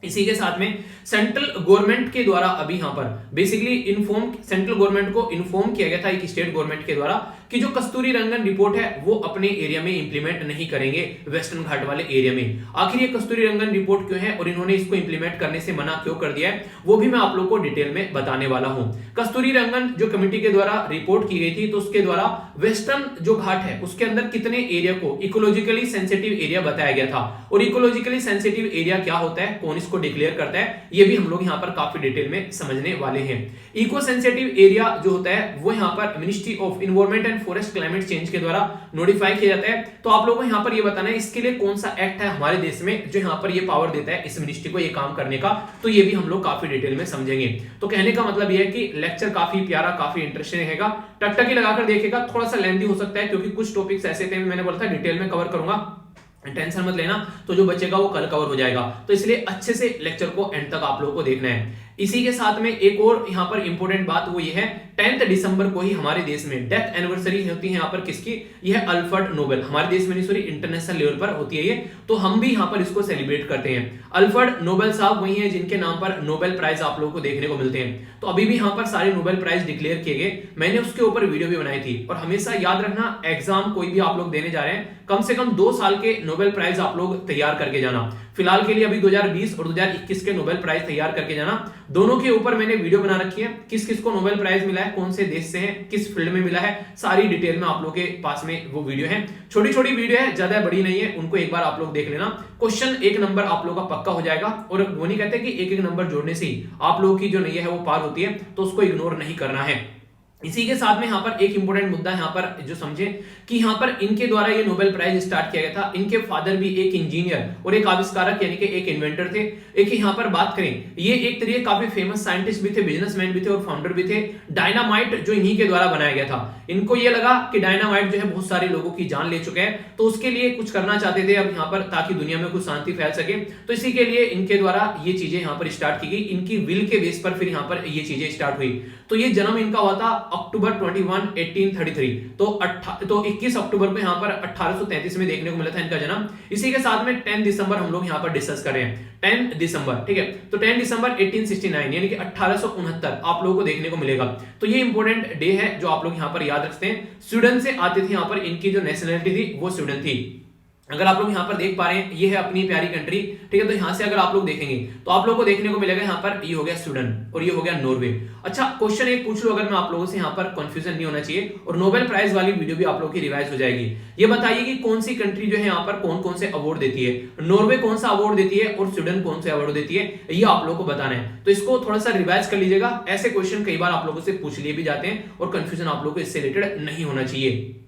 इसी के साथ में सेंट्रल गवर्नमेंट के द्वारा अभी यहां पर बेसिकली सेंट्रल गवर्नमेंट को इन्फॉर्म किया गया था एक स्टेट गवर्नमेंट के द्वारा कि जो कस्तूरी रंगन रिपोर्ट है वो अपने एरिया में इंप्लीमेंट नहीं करेंगे वेस्टर्न घाट वाले एरिया में। आखिर ये कस्तूरी रंगन रिपोर्ट क्यों है और इन्होंने इसको इंप्लीमेंट करने से मना क्यों कर दिया है, वो भी मैं आप लोगों को डिटेल में बताने वाला हूं। कस्तूरी रंगन जो कमेटी के द्वारा रिपोर्ट की गई थी, तो उसके द्वारा वेस्टर्न जो घाट है उसके अंदर कितने एरिया को इकोलॉजिकली सेंसिटिव एरिया बताया गया था, और इकोलॉजिकली सेंसिटिव एरिया क्या होता है, कौन इसको डिक्लेयर करता है, ये भी हम लोग यहाँ पर काफी डिटेल में समझने वाले हैं। इको सेंसिटिव एरिया जो होता है वो यहाँ पर ministry of environment and forest climate change के द्वारा नोटिफाई किया जाता है। तो आप लोगों को यहाँ पर ये बताना है इसके लिए कौन सा एक्ट है हमारे देश में जो यहाँ पर ये पावर देता है इस मिनिस्ट्री को ये काम करने का, तो ये भी हम लोग काफी डिटेल में समझेंगे। तो कहने का मतलब ये है कि लेक्चर काफी प्यारा, काफी इंटरेस्टिंग रहेगा, टकटकी लगाकर देखिएगा। थोड़ा सा लेंथी हो सकता है क्योंकि कुछ टॉपिक्स ऐसे थे, मैंने बोला था डिटेल में कवर करूंगा, टेंशन मत लेना, तो जो बचेगा वो कल कवर हो जाएगा। तो इसलिए अच्छे से लेक्चर को एंड तक आप लोगों को देखना है। इसी के साथ में एक और यहाँ पर इंपॉर्टेंट बात वो ये है 10 दिसंबर को ही हमारे देश में डेथ एनिवर्सरी होती है यहाँ पर किसकी, यह है अल्फ्रेड नोबेल, हमारे देश में नहीं सॉरी इंटरनेशनल लेवल पर होती है ये, तो हम भी यहाँ पर इसको सेलिब्रेट करते हैं। अल्फ्रेड नोबेल साहब वही हैं जिनके नाम पर नोबेल प्राइज आप लोगों को देखने को मिलते हैं। तो अभी भी यहाँ पर सारे नोबेल प्राइज डिक्लेयर किए गए, मैंने उसके ऊपर वीडियो भी बनाई थी। और हमेशा याद रखना, एग्जाम कोई भी आप लोग देने जा रहे हैं कम से कम 2 साल के नोबेल प्राइज आप लोग तैयार करके जाना। फिलहाल के लिए अभी 2020 और 2021 के नोबेल प्राइज तैयार करके जाना, दोनों के ऊपर मैंने वीडियो बना रखी है, किस किस को नोबेल प्राइज मिला है, कौन से देश से है, किस फील्ड में मिला है, सारी डिटेल में आप लोगों के पास में वो वीडियो है। छोटी छोटी वीडियो है, ज्यादा बड़ी नहीं है, उनको एक बार आप लोग देख लेना। क्वेश्चन 1 नंबर आप लोगों का पक्का हो जाएगा। और वो नहीं कहते कि एक एक नंबर जोड़ने से ही आप लोगों की जो नैया है वो पार होती है, तो उसको इग्नोर नहीं करना है। इसी के साथ में यहाँ पर एक इंपॉर्टेंट मुद्दा यहाँ पर जो समझे कि यहाँ पर इनके द्वारा ये नोबेल प्राइज स्टार्ट किया गया था। इनके फादर भी एक इंजीनियर और एक आविष्कारक यानी कि एक इन्वेंटर थे। एक यहाँ पर बात करें, ये एक तरीके काफी फेमस साइंटिस्ट भी थे, बिजनेसमैन भी थे और फाउंडर भी थे। डायनामाइट जो इन्हीं के द्वारा बनाया गया था, इनको ये लगा कि डायनामाइट जो है बहुत सारे लोगों की जान ले चुके हैं, तो उसके लिए कुछ करना चाहते थे अब यहाँ पर, ताकि दुनिया में कुछ शांति फैल सके। तो इसी के लिए इनके द्वारा ये चीजें यहाँ पर स्टार्ट की गई, इनकी विल के बेस पर फिर यहाँ पर ये चीजें स्टार्ट हुई। तो ये जन्म इनका हुआ था अक्टूबर 21, 1833, तो 21 अक्टूबर को यहाँ पर 1833 में देखने को मिला था इनका जन्म। इसी के साथ में 10 दिसंबर हम लोग यहाँ पर डिस्कस कर रहे हैं, 10 दिसंबर, ठीक है। तो 10 दिसंबर 1869 यानी कि 1869 आप लोगों को देखने को मिलेगा। तो ये इंपॉर्टेंट डे है जो आप लोग यहाँ पर याद रखते हैं। स्वीडन से आते थे यहाँ पर, इनकी जो नेशनलिटी थी वो स्वीडन थी। अगर आप लोग यहाँ पर देख पा रहे हैं, ये है अपनी प्यारी कंट्री, ठीक है। तो यहाँ से अगर आप लोग देखेंगे तो आप लोगों को देखने को मिलेगा यहाँ पर, ये हो गया स्वीडन और ये हो गया नॉर्वे। अच्छा, क्वेश्चन एक पूछ लो अगर मैं आप लोगों से, यहाँ पर कंफ्यूजन नहीं होना चाहिए, और नोबेल प्राइज वाली वीडियो भी आप लोगों की रिवाइज हो जाएगी। ये बताइए कि कौन सी कंट्री जो है यहाँ पर कौन कौन से अवार्ड देती है, नॉर्वे कौन सा अवार्ड देती है और स्वीडन कौन से अवार्ड देती है, ये आप लोगों को बताना है। तो इसको थोड़ा सा रिवाइज कर लीजिएगा, ऐसे क्वेश्चन कई बार आप लोगों से पूछ लिए भी जाते हैं और कंफ्यूजन आप लोगों को इससे रिलेटेड नहीं होना चाहिए।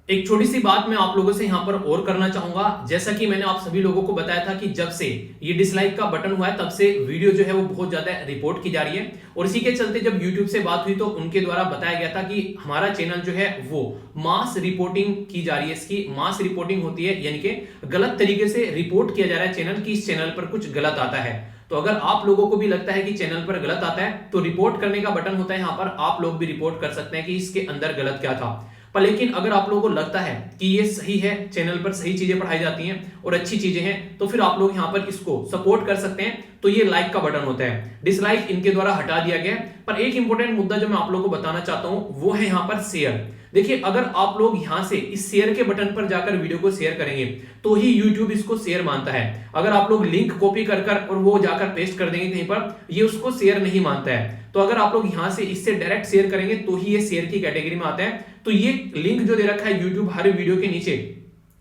एक छोटी सी बात मैं आप लोगों से यहां पर और करना चाहूंगा, जैसा कि मैंने आप सभी लोगों को बताया था कि जब से ये डिसलाइक का बटन हुआ है तब से वीडियो जो है वो बहुत ज्यादा रिपोर्ट की जा रही है। और इसी के चलते जब YouTube से बात हुई तो उनके द्वारा बताया गया था कि हमारा चैनल जो है वो मास रिपोर्टिंग की जा रही है, इसकी मास रिपोर्टिंग होती है, यानी कि गलत तरीके से रिपोर्ट किया जा रहा है चैनल की, इस चैनल पर कुछ गलत आता है। तो अगर आप लोगों को भी लगता है कि चैनल पर गलत आता है तो रिपोर्ट करने का बटन होता है यहाँ पर, आप लोग भी रिपोर्ट कर सकते हैं कि इसके अंदर गलत क्या था। पर लेकिन अगर आप लोगों को लगता है कि ये सही है, चैनल पर सही चीजें पढ़ाई जाती हैं और अच्छी चीजें हैं, तो फिर आप लोग यहाँ पर इसको सपोर्ट कर सकते हैं। तो ये लाइक का बटन होता है, डिसलाइक इनके द्वारा हटा दिया गया है। पर एक इंपॉर्टेंट मुद्दा जो मैं आप लोगों को बताना चाहता हूं वो है यहाँ पर शेयर। देखिए, अगर आप लोग यहां से इस शेयर के बटन पर जाकर वीडियो को शेयर करेंगे तो ही YouTube इसको शेयर मानता है। अगर आप लोग लिंक कॉपी कर और वो जाकर पेस्ट कर देंगे कहीं पर, ये उसको शेयर नहीं मानता है। तो अगर आप लोग यहां से इससे डायरेक्ट शेयर करेंगे तो ही ये शेयर की कैटेगरी में आता है। तो ये लिंक जो दे रखा है YouTube हर वीडियो के नीचे,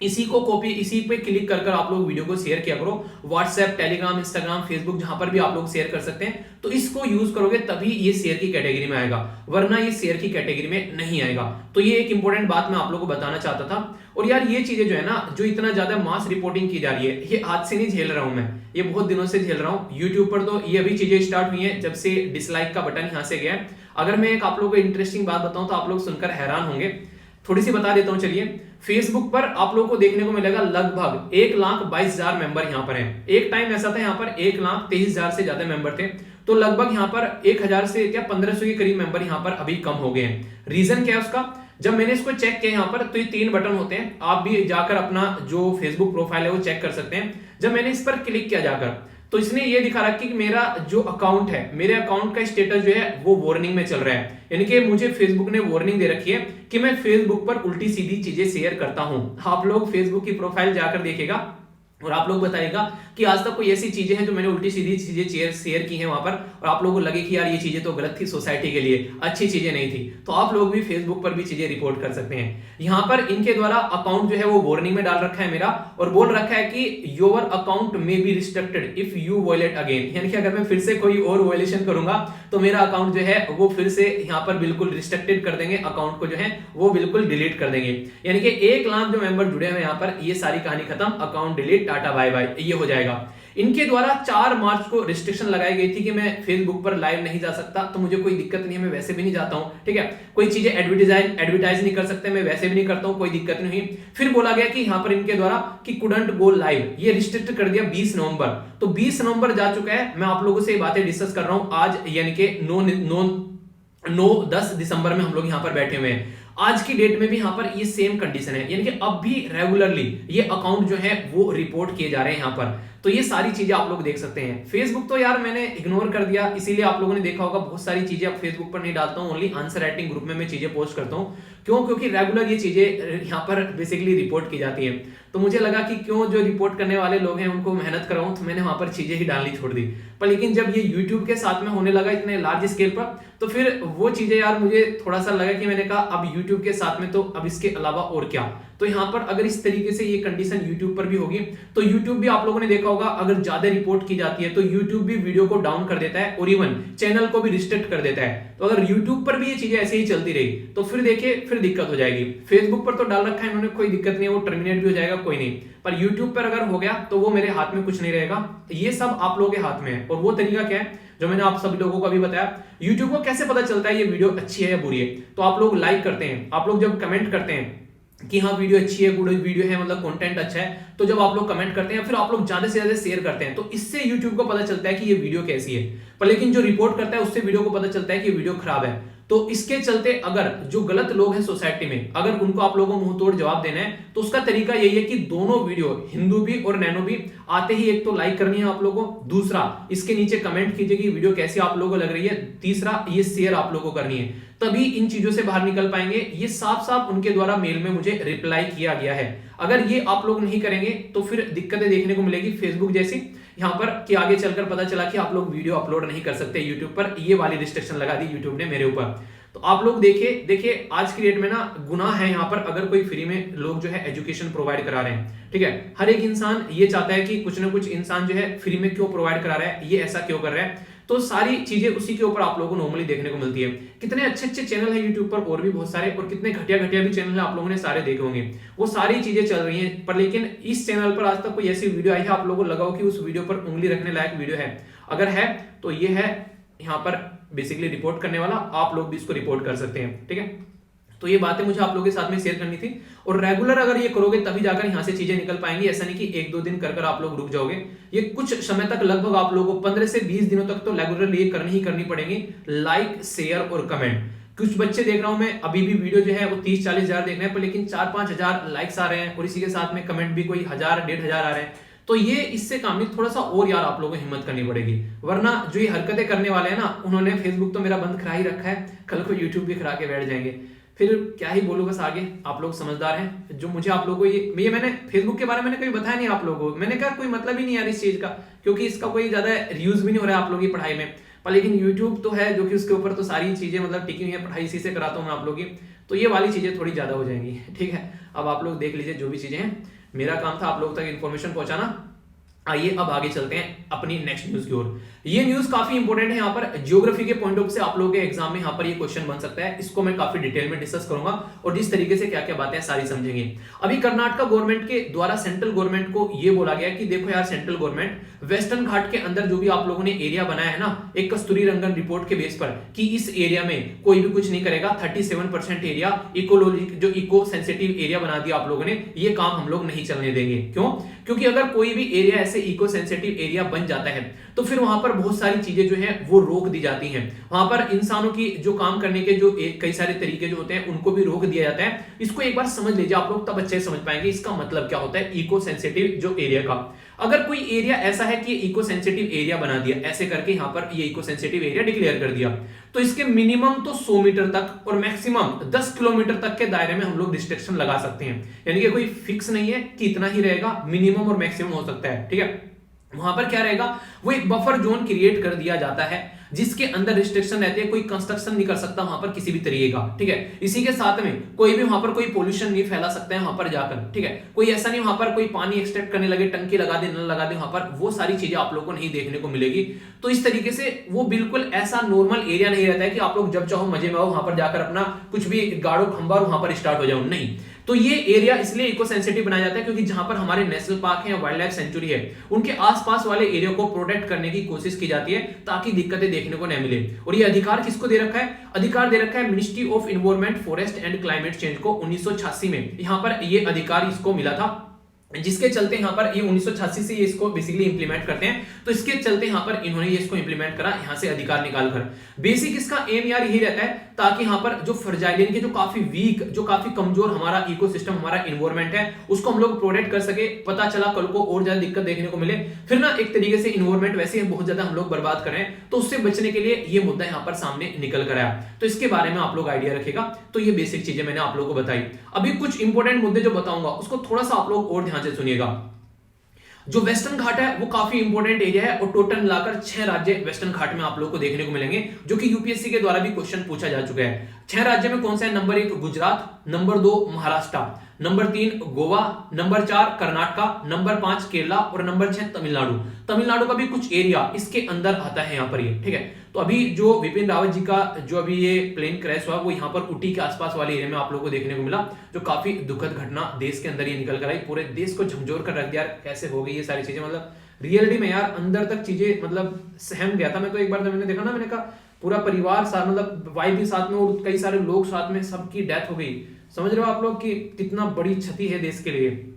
इसी को कॉपी, इसी पे क्लिक कर आप लोग वीडियो को शेयर किया करो। व्हाट्सएप, टेलीग्राम, इंस्टाग्राम, फेसबुक, जहां पर भी आप लोग शेयर कर सकते हैं, तो इसको यूज करोगे तभी ये शेयर की कैटेगरी में आएगा, वरना ये शेयर की कैटेगरी में नहीं आएगा। तो ये एक इंपॉर्टेंट बात मैं आप लोगों को बताना चाहता था। और यार ये चीजें जो है ना, जो इतना ज्यादा मास रिपोर्टिंग की जा रही है, ये आज से नहीं झेल रहा हूं मैं, ये बहुत दिनों से झेल रहा हूं। यूट्यूब पर तो ये अभी चीजें स्टार्ट हुई है जब से डिसलाइक का बटन यहां से गया है। अगर मैं एक आप लोगों को इंटरेस्टिंग बात बताऊं तो आप लोग सुनकर हैरान होंगे, थोड़ी सी बता देता हूं। चलिए, फेसबुक पर आप लोगों को देखने को मिलेगा लगभग 1,22,000 मेंबर यहाँ पर हैं। एक टाइम ऐसा था यहाँ पर 1,23,000 से ज्यादा मेंबर थे, तो लगभग यहाँ पर 1,000 से क्या 1,500 के करीब मेंबर यहाँ पर अभी कम हो गए हैं। रीजन क्या है उसका? जब मैंने इसको चेक किया यहाँ पर, तो ये 3 बटन होते हैं, आप भी जाकर अपना जो फेसबुक प्रोफाइल है वो चेक कर सकते हैं। जब मैंने इस पर क्लिक किया जाकर, तो इसने ये दिखा रखा कि मेरा जो अकाउंट है, मेरे अकाउंट का स्टेटस जो है वो वार्निंग में चल रहा है, यानी कि मुझे फेसबुक ने वार्निंग दे रखी है कि मैं फेसबुक पर उल्टी सीधी चीजें शेयर करता हूं। आप लोग फेसबुक की प्रोफाइल जाकर देखिएगा, और आप लोग बताइएगा कि आज तक कोई ऐसी चीजें हैं जो मैंने उल्टी सीधी चीजें शेयर की हैं वहां पर और आप लोगों को लगे कि यार ये चीजें तो गलत थी, सोसाइटी के लिए अच्छी चीजें नहीं थी, तो आप लोग भी फेसबुक पर भी चीजें रिपोर्ट कर सकते हैं। यहां पर इनके द्वारा अकाउंट जो है वो वार्निंग में डाल रखा है मेरा, और बोल रखा है कि योर अकाउंट में be restricted if you violate again, यानी कि अगर मैं फिर से कोई और वायलेशन करूंगा तो मेरा अकाउंट जो है वो फिर से यहां पर बिल्कुल रिस्ट्रिक्टेड कर देंगे, अकाउंट को जो है वो बिल्कुल डिलीट कर देंगे। यानी कि 1 लाख जो मेंबर जुड़े हुए यहां पर, ये सारी कहानी खत्म, account delete, tata bye bye, ये हो जाएगा। इनके द्वारा 4 मार्च को रिस्ट्रिक्शन लगाई गई थी कि मैं फेसबुक पर लाइव नहीं जा सकता, तो मुझे कोई दिक्कत नहीं है, मैं वैसे भी नहीं जाता हूं, ठीक है। कोई चीजें एडवर्टाइज नहीं कर सकते, मैं वैसे भी नहीं करता हूं, कोई दिक्कत नहीं। फिर बोला गया कि यहां पर इनके द्वारा कि कुडंट गो लाइव, ये रिस्ट्रिक्ट कर दिया 20 नवंबर, तो 20 नवंबर जा चुका है। मैं आप लोगों से ये बातें डिस्कस कर रहा हूं आज, यानी कि 9-10 दिसंबर में हम लोग यहां पर बैठे हुए हैं। आज की डेट में भी यहां पर ये सेम कंडीशन है, यानी कि अब भी रेगुलरली ये अकाउंट जो है वो रिपोर्ट किए जा रहे हैं यहां पर। तो ये सारी चीजें आप लोग देख सकते हैं। फेसबुक तो यार मैंने इग्नोर कर दिया, इसीलिए आप लोगों ने देखा होगा बहुत सारी चीजें अब फेसबुक पर नहीं डालता हूं, ओनली आंसर राइटिंग ग्रुप में मैं चीजें पोस्ट करता हूं। क्यों? क्योंकि रेगुलर ये चीजें यहाँ पर बेसिकली रिपोर्ट की जाती हैं, तो मुझे लगा कि क्यों जो रिपोर्ट करने वाले लोग हैं उनको मेहनत कराऊं, तो मैंने वहां पर चीजें ही डालनी छोड़ दी। पर लेकिन जब ये YouTube के साथ में होने लगा इतने लार्ज स्केल पर, तो फिर वो चीजें यार मुझे थोड़ा सा लगा कि मैंने कहा अब YouTube के साथ में तो अब इसके अलावा और क्या। तो यहां पर अगर इस तरीके से ये कंडीशन YouTube पर भी होगी तो YouTube भी, आप लोगों ने देखा होगा, अगर ज्यादा रिपोर्ट की जाती है तो YouTube भी वीडियो को डाउन कर देता है और इवन चैनल को भी रिस्ट्रिक्ट कर देता है। तो अगर YouTube पर भी ये चीजें ऐसे ही चलती रही तो फिर देखिए फिर दिक्कत हो जाएगी। फेसबुक पर तो डाल रखा है इन्होंने, कोई दिक्कत नहीं है, वो टर्मिनेट भी हो जाएगा, कोई नहीं। पर YouTube पर अगर हो गया तो वो मेरे हाथ में कुछ नहीं रहेगा, ये सब आप लोगों के हाथ में है। और वो तरीका क्या है जो मैंने आप सभी लोगों को अभी बताया। YouTube को कैसे पता चलता है ये वीडियो अच्छी है या बुरी है? तो आप लोग लाइक करते हैं, आप लोग जब कमेंट करते हैं कि हाँ वीडियो अच्छी है, गुड वीडियो है, मतलब कंटेंट अच्छा है, तो जब आप लोग कमेंट करते हैं फिर आप लोग ज्यादा से ज्यादा शेयर करते हैं, तो इससे YouTube को पता चलता है कि ये वीडियो कैसी है। पर लेकिन जो रिपोर्ट करता है उससे वीडियो को पता चलता है कि वीडियो खराब है। तो इसके चलते अगर जो गलत लोग हैं सोसाइटी में, अगर उनको आप लोगों को मुंह तोड़ जवाब देना है तो उसका तरीका यही है कि दोनों वीडियो, हिंदू भी और नैनो भी, आते ही एक तो लाइक करनी है आप लोगों को, दूसरा इसके नीचे कमेंट कीजिए कि वीडियो कैसी आप लोगों को लग रही है, तीसरा ये शेयर आप लोगों को करनी है, तभी इन चीजों से बाहर निकल पाएंगे। ये साफ साफ उनके द्वारा मेल में मुझे रिप्लाई किया गया है। अगर ये आप लोग नहीं करेंगे तो फिर दिक्कतें देखने को मिलेगी फेसबुक जैसी, यहां पर कि आगे चलकर पता चला कि आप लोग वीडियो अपलोड नहीं कर सकते यूट्यूब पर, ये वाली रिस्ट्रिक्शन लगा दी यूट्यूब ने मेरे ऊपर। तो आप लोग देखिए आज की डेट में ना गुनाह है यहाँ पर अगर कोई फ्री में लोग जो है एजुकेशन प्रोवाइड करा रहे हैं, ठीक है। हर एक इंसान ये चाहता है कि कुछ ना कुछ इंसान जो है फ्री में क्यों प्रोवाइड करा रहा है, ये ऐसा क्यों कर रहा है, तो सारी चीजें उसी के ऊपर आप लोगों को नॉर्मली देखने को मिलती है। कितने अच्छे अच्छे चैनल है यूट्यूब पर और भी बहुत सारे, और कितने घटिया घटिया भी चैनल है, आप लोगों ने सारे देखे होंगे, वो सारी चीजें चल रही हैं। पर लेकिन इस चैनल पर आज तक कोई ऐसी वीडियो आई है आप लोगों को लगा हो कि उस वीडियो पर उंगली रखने लायक वीडियो है? अगर है तो ये है यहाँ पर बेसिकली रिपोर्ट करने वाला, आप लोग भी इसको रिपोर्ट कर सकते हैं, ठीक है। तो ये बातें मुझे आप लोगों के साथ में शेयर करनी थी, और रेगुलर अगर ये करोगे तभी जाकर यहां से चीजें निकल पाएंगी। ऐसा नहीं कि 1-2 दिन कर आप लोग रुक जाओगे, ये कुछ समय तक, लगभग आप लोगों को 15 से 20 दिनों तक तो रेगुलरली ये करनी ही करनी पड़ेगी, लाइक शेयर और कमेंट। कुछ बच्चे देख रहा हूं मैं अभी भी वीडियो जो है वो 30-40 हजार देख रहे हैं, पर लेकिन 4-5 हजार लाइक्स आ रहे हैं, और इसी के साथ में कमेंट भी कोई 1000-1500 आ रहे हैं। तो ये इससे काम नहीं, थोड़ा सा और यार आप लोगों को हिम्मत करनी पड़ेगी, वरना जो ये हरकतें करने वाले हैं ना, उन्होंने फेसबुक तो मेरा बंद करा ही रखा है, कल को यूट्यूब भी करा के बैठ जाएंगे, फिर क्या ही बोलूं। बस आगे आप लोग समझदार हैं, जो मुझे आप लोगों को ये मैंने फेसबुक के बारे में कभी बताया नहीं आप लोगों को, मैंने कहा कोई मतलब ही नहीं यार इस चीज का, क्योंकि इसका कोई ज्यादा यूज भी नहीं हो रहा है आप लोगों की पढ़ाई में। पर लेकिन यूट्यूब तो है जो कि उसके ऊपर तो सारी चीजें मतलब टिकी हुई है, पढ़ाई इसी से कराता हूँ मैं आप लोगों की, तो ये वाली चीजें थोड़ी ज्यादा हो जाएंगी, ठीक है। अब आप लोग देख लीजिए जो भी चीजें हैं, मेरा काम था आप लोगों तक इन्फॉर्मेशन पहुंचाना। आइए अब आगे चलते हैं अपनी नेक्स्ट न्यूज की ओर। ये न्यूज काफी इंपॉर्टेंट है, यहाँ पर ज्योग्राफी के पॉइंट ऑफ से आप लोगों के एग्जाम में यहाँ पर ये क्वेश्चन बन सकता है, इसको मैं काफी डिटेल में डिस्कस करूंगा, और जिस तरीके से क्या क्या बातें सारी समझेंगे। अभी कर्नाटक गवर्नमेंट के द्वारा सेंट्रल गवर्नमेंट को ये बोला गया कि देखो यार सेंट्रल गवर्नमेंट, वेस्टर्न घाट के अंदर जो भी आप लोगों ने एरिया बनाया है ना, एक कस्तूरी रंगन रिपोर्ट के बेस पर, कि इस एरिया में कोई भी कुछ नहीं करेगा, 37% एरिया इकोलॉजी जो इको सेंसिटिव एरिया बना दिया आप लोगों ने, ये काम हम लोग नहीं चलने देंगे। क्यों? क्योंकि अगर कोई भी एरिया ऐसे इको सेंसिटिव एरिया बन जाता है तो फिर वहां पर बहुत सारी चीजें जो है वो रोक दी जाती हैं, वहां पर इंसानों की जो काम करने के जो कई सारे तरीके जो होते हैं उनको भी रोक दिया जाता है। इसको एक बार समझ लीजिए आप लोग, तब अच्छे से समझ पाएंगे इसका मतलब क्या होता है इको सेंसिटिव जो एरिया का। अगर कोई एरिया ऐसा है कि इको सेंसिटिव एरिया बना दिया, ऐसे करके यहां पर ये इको सेंसिटिव एरिया डिक्लेयर कर दिया, तो इसके मिनिमम तो 100 मीटर तक और मैक्सिमम 10 किलोमीटर तक के दायरे में हम लोग रिस्ट्रिक्शन लगा सकते हैं। यानी कि कोई फिक्स नहीं है कि इतना ही रहेगा, मिनिमम और मैक्सिमम हो सकता है। ठीक है, वहां पर क्या रहेगा, वो एक बफर जोन क्रिएट कर दिया जाता है जिसके अंदर रिस्ट्रिक्शन रहती है, कोई कंस्ट्रक्शन नहीं कर सकता वहां पर किसी भी तरीके का। ठीक है, इसी के साथ में कोई भी वहां पर कोई पोल्यूशन नहीं फैला सकता है वहां पर जाकर। ठीक है, कोई ऐसा नहीं वहां पर कोई पानी एक्सट्रैक्ट करने लगे, टंकी लगा दे, नल लगा दे, वहां पर वो सारी चीजें आप लोगों को नहीं देखने को मिलेगी। तो इस तरीके से वो बिल्कुल ऐसा नॉर्मल एरिया नहीं रहता है कि आप लोग जब चाहो मजे में आओ वहां पर जाकर अपना कुछ भी गाड़ो खंबा और वहां पर स्टार्ट हो जाओ, नहीं। तो ये एरिया इसलिए इको सेंसिटिव बनाया जाता है क्योंकि जहां पर हमारे नेशनल पार्क है या वाइल्ड लाइफ सेंचुरी है, उनके आसपास वाले एरिया को प्रोटेक्ट करने की कोशिश की जाती है ताकि दिक्कतें देखने को न मिले। और ये अधिकार किसको दे रखा है, अधिकार दे रखा है ministry of environment, forest and climate change को 1986 में यहां पर ये अधिकार इसको मिला था, जिसके चलते यहां पर ये 1986 से ये इसको बेसिकली इंप्लीमेंट करते हैं। तो इसके चलते यहां पर इन्होंने ये इसको इंप्लीमेंट करा, यहां से अधिकार निकालकर। बेसिक इसका एम यार यही रहता है ताकि यहां पर जो फ्रजाइल यानी कि जो काफी वीक, जो काफी कमजोर हमारा इकोसिस्टम, हमारा एनवायरनमेंट है, उसको हम लोग प्रोटेक्ट कर सके। पता चला कल को और ज्यादा दिक्कत देखने को मिले, फिर ना एक तरीके से एनवायरनमेंट वैसे ही बहुत ज्यादा हम लोग बर्बाद करें, तो उससे बचने के लिए ये मुद्दा यहां पर सामने निकल कर आया। तो इसके बारे में आप लोग आइडिया रखेगा। तो ये बेसिक चीजें मैंने आप लोगों को बताई। अभी कुछ इंपॉर्टेंट मुद्दे जो बताऊंगा उसको थोड़ा सा आप लोग और ध्यान से सुनिएगा। जो वेस्टर्न घाट है वो काफी इंपॉर्टेंट एरिया है और टोटल मिलाकर 6 राज्य वेस्टर्न घाट में आप लोगों को देखने को मिलेंगे, जो कि यूपीएससी के द्वारा भी क्वेश्चन पूछा जा चुका है। 6 राज्य में कौन सा है, number 1 Gujarat, number 2 Maharashtra, number 3 Goa, number 4 Karnataka, number 5 Kerala और नंबर 6 तमिलनाडु। तमिलनाडु का भी कुछ एरिया इसके अंदर आता है यहाँ पर ये। ठीक है, तो अभी जो विपिन रावत जी का जो अभी ये प्लेन क्रैश हुआ वो यहाँ पर ऊटी के आसपास वाले एरिया में आप लोगों को देखने को मिला, जो काफी दुखद घटना देश के अंदर ये निकल कर आई, पूरे देश को झकझोर कर रख दिया। कैसे हो गई ये सारी चीजें, मतलब रियलिटी में यार अंदर तक चीजें मतलब सहम गया था मैं। तो एक बार जब मैंने देखा ना, मैंने कहा पूरा परिवार साथ, मतलब वाइफ भी साथ में और कई सारे लोग साथ में, सबकी डेथ हो गई। समझ रहे हो आप लोग कि कितना बड़ी क्षति है देश के लिए।